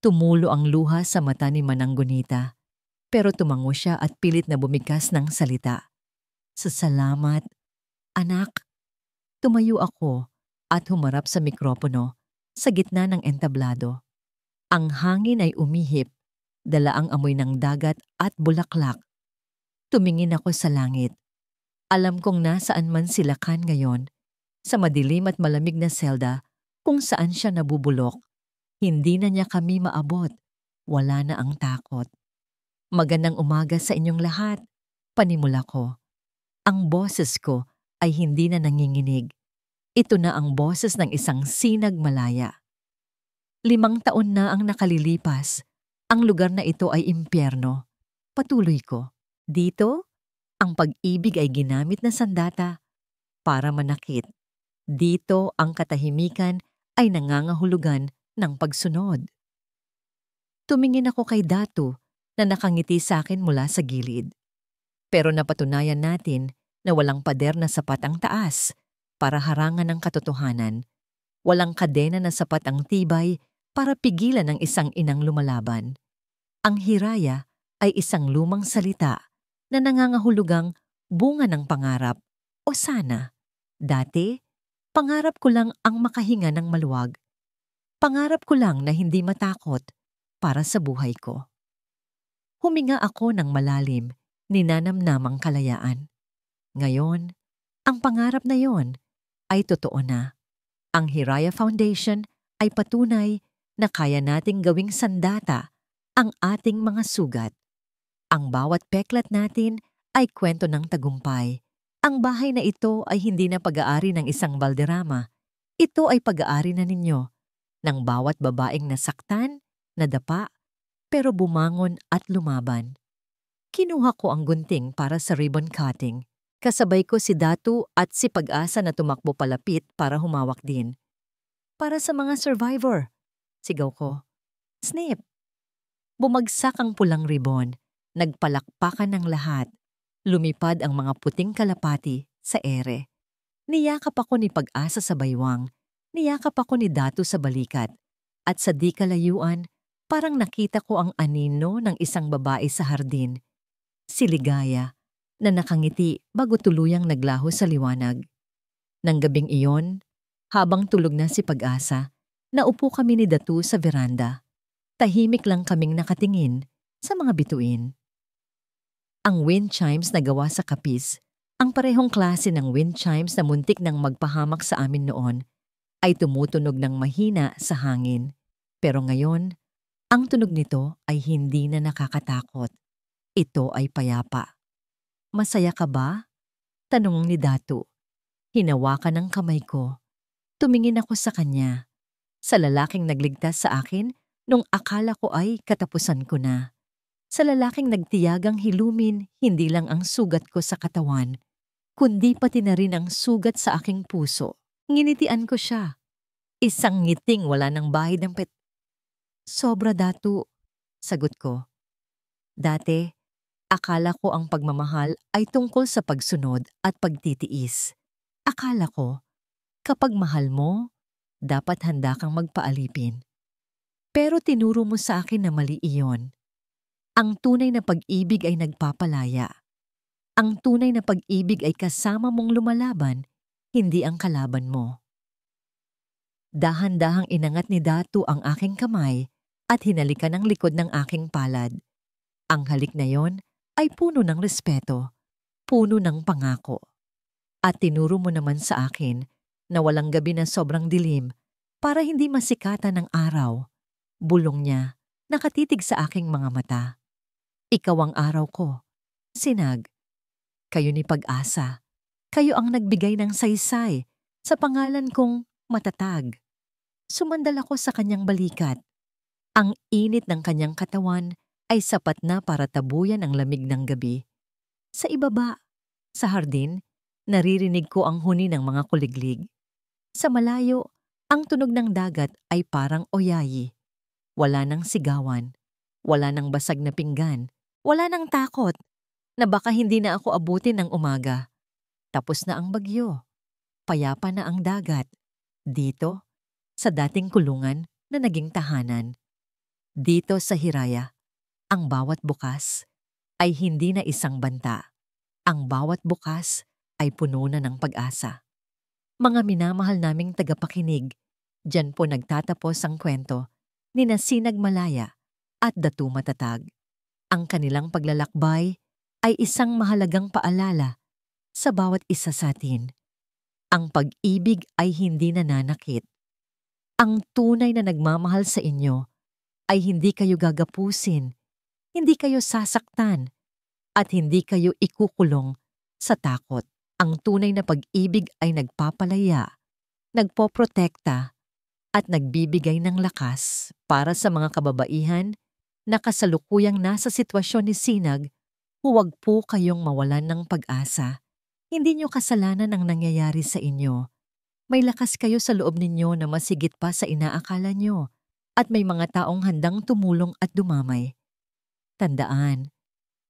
Tumulo ang luha sa mata ni Manang Gunita. Pero tumango siya at pilit na bumigkas ng salita. Salamat, anak. Tumayo ako at humarap sa mikropono sa gitna ng entablado. Ang hangin ay umihip, dala ang amoy ng dagat at bulaklak. Tumingin ako sa langit. Alam kong nasaan man sila Kan ngayon, sa madilim at malamig na selda kung saan siya nabubulok. Hindi na niya kami maabot. Wala na ang takot. Magandang umaga sa inyong lahat, panimula ko. Ang boses ko ay hindi na nanginginig. Ito na ang boses ng isang sinag malaya. 5 taon na ang nakalilipas. Ang lugar na ito ay impyerno. Patuloy ko. Dito, ang pag-ibig ay ginamit na sandata para manakit. Dito, ang katahimikan ay nangangahulugan ng pagsunod. Tumingin ako kay Datu na nakangiti sa akin mula sa gilid. Pero napatunayan natin na walang pader na sapat ang taas para harangan ang katotohanan. Walang kadena na sapat ang tibay para pigilan ang isang inang lumalaban. Ang hiraya ay isang lumang salita na nangangahulugang bunga ng pangarap o sana. Dati, pangarap ko lang ang makahinga ng maluwag. Pangarap ko lang na hindi matakot para sa buhay ko. Huminga ako ng malalim, ninanamnamang kalayaan. Ngayon, ang pangarap na yon ay totoo na. Ang Hiraya Foundation ay patunay na kaya nating gawing sandata ang ating mga sugat. Ang bawat peklat natin ay kwento ng tagumpay. Ang bahay na ito ay hindi na pag-aari ng isang balderrama. Ito ay pag-aari na ninyo, ng bawat babaeng nasaktan, nadapa, pero bumangon at lumaban. Kinuha ko ang gunting para sa ribbon cutting. Kasabay ko si Datu at si Pag-asa na tumakbo palapit para humawak din. Para sa mga survivor, sigaw ko. Snip! Bumagsak ang pulang ribbon. Nagpalakpakan ng lahat. Lumipad ang mga puting kalapati sa ere. Niyakap ako ni Pag-asa sa baywang. Niyakap ako ni Datu sa balikat. At sa di kalayuan, parang nakita ko ang anino ng isang babae sa hardin. Si Ligaya, na nakangiti bago tuluyang naglaho sa liwanag. Nang gabing iyon, habang tulog na si Pag-asa, naupo kami ni Datu sa veranda. Tahimik lang kaming nakatingin sa mga bituin. Ang wind chimes na gawa sa kapis, ang parehong klase ng wind chimes na muntik nang magpahamak sa amin noon, ay tumutunog ng mahina sa hangin. Pero ngayon, ang tunog nito ay hindi na nakakatakot. Ito ay payapa. Masaya ka ba? Tanong ni Datu. Hinawakan ng kamay ko. Tumingin ako sa kanya. Sa lalaking nagligtas sa akin nung akala ko ay katapusan ko na. Sa lalaking nagtiyagang hilumin hindi lang ang sugat ko sa katawan, kundi pati na rin ang sugat sa aking puso. Nginitian ko siya. Isang ngiting wala ng bahid ng pet. Sobra, Datu, sagot ko. Dati, akala ko ang pagmamahal ay tungkol sa pagsunod at pagtitiis. Akala ko, kapag mahal mo, dapat handa kang magpaalipin. Pero tinuro mo sa akin na mali iyon. Ang tunay na pag-ibig ay nagpapalaya. Ang tunay na pag-ibig ay kasama mong lumalaban, hindi ang kalaban mo. Dahan-dahang inangat ni Datu ang aking kamay at hinalikan ang likod ng aking palad. Ang halik na yon ay puno ng respeto, puno ng pangako. At tinuro mo naman sa akin na walang gabi na sobrang dilim para hindi masikatan ng araw. Bulong niya, nakatitig sa aking mga mata. Ikaw ang araw ko. Sinag, kayo ni Pag-asa. Kayo ang nagbigay ng saysay sa pangalan kong Matatag. Sumandal ako sa kanyang balikat. Ang init ng kanyang katawan ay sapat na para tabuyan ang lamig ng gabi. Sa ibaba, sa hardin, naririnig ko ang huni ng mga kuliglig. Sa malayo, ang tunog ng dagat ay parang oyayi. Wala nang sigawan, wala nang basag na pinggan, wala nang takot na baka hindi na ako abutin ng umaga. Tapos na ang bagyo, payapa na ang dagat. Dito, sa dating kulungan na naging tahanan. Dito sa Hiraya, ang bawat bukas ay hindi na isang banta. Ang bawat bukas ay puno na ng pag-asa. Mga minamahal naming tagapakinig, diyan po nagtatapos ang kwento ni Sinag Malaya at Datu Matatag. Ang kanilang paglalakbay ay isang mahalagang paalala sa bawat isa sa atin. Ang pag-ibig ay hindi nananakit. Ang tunay na nagmamahal sa inyo ay hindi kayo gagapusin, hindi kayo sasaktan, at hindi kayo ikukulong sa takot. Ang tunay na pag-ibig ay nagpapalaya, nagpoprotekta, at nagbibigay ng lakas para sa mga kababaihan na kasalukuyang nasa sitwasyon ni Sinag. Huwag po kayong mawalan ng pag-asa. Hindi nyo kasalanan ang nangyayari sa inyo. May lakas kayo sa loob ninyo na masigit pa sa inaakala nyo, at may mga taong handang tumulong at dumamay. Tandaan,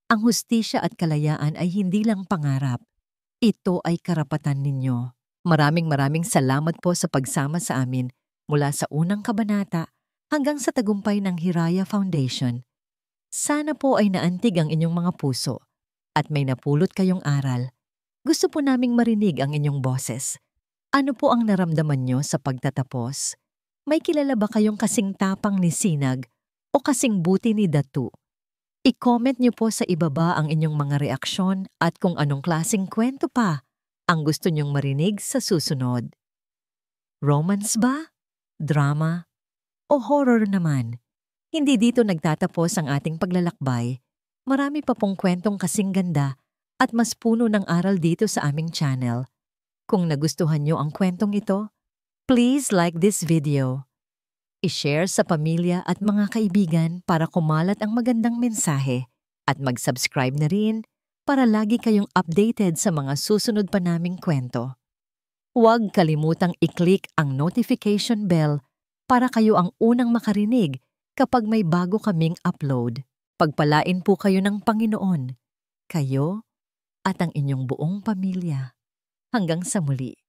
ang hustisya at kalayaan ay hindi lang pangarap. Ito ay karapatan ninyo. Maraming salamat po sa pagsama sa amin mula sa unang kabanata hanggang sa tagumpay ng Hiraya Foundation. Sana po ay naantig ang inyong mga puso at may napulot kayong aral. Gusto po naming marinig ang inyong boses. Ano po ang naramdaman nyo sa pagtatapos? May kilala ba kayong kasing tapang ni Sinag o kasing buti ni Datu? I-comment nyo po sa ibaba ang inyong mga reaksyon at kung anong klaseng kwento pa ang gusto nyong marinig sa susunod. Romance ba? Drama? O horror naman? Hindi dito nagtatapos ang ating paglalakbay. Marami pa pong kwentong kasing ganda at mas puno ng aral dito sa aming channel. Kung nagustuhan nyo ang kwentong ito, please like this video. I-share sa pamilya at mga kaibigan para kumalat ang magandang mensahe at mag-subscribe na rin para lagi kayong updated sa mga susunod pa naming kwento. Huwag kalimutang i-click ang notification bell para kayo ang unang makarinig kapag may bago kaming upload. Pagpalain po kayo ng Panginoon, kayo at ang inyong buong pamilya. Hanggang sa muli.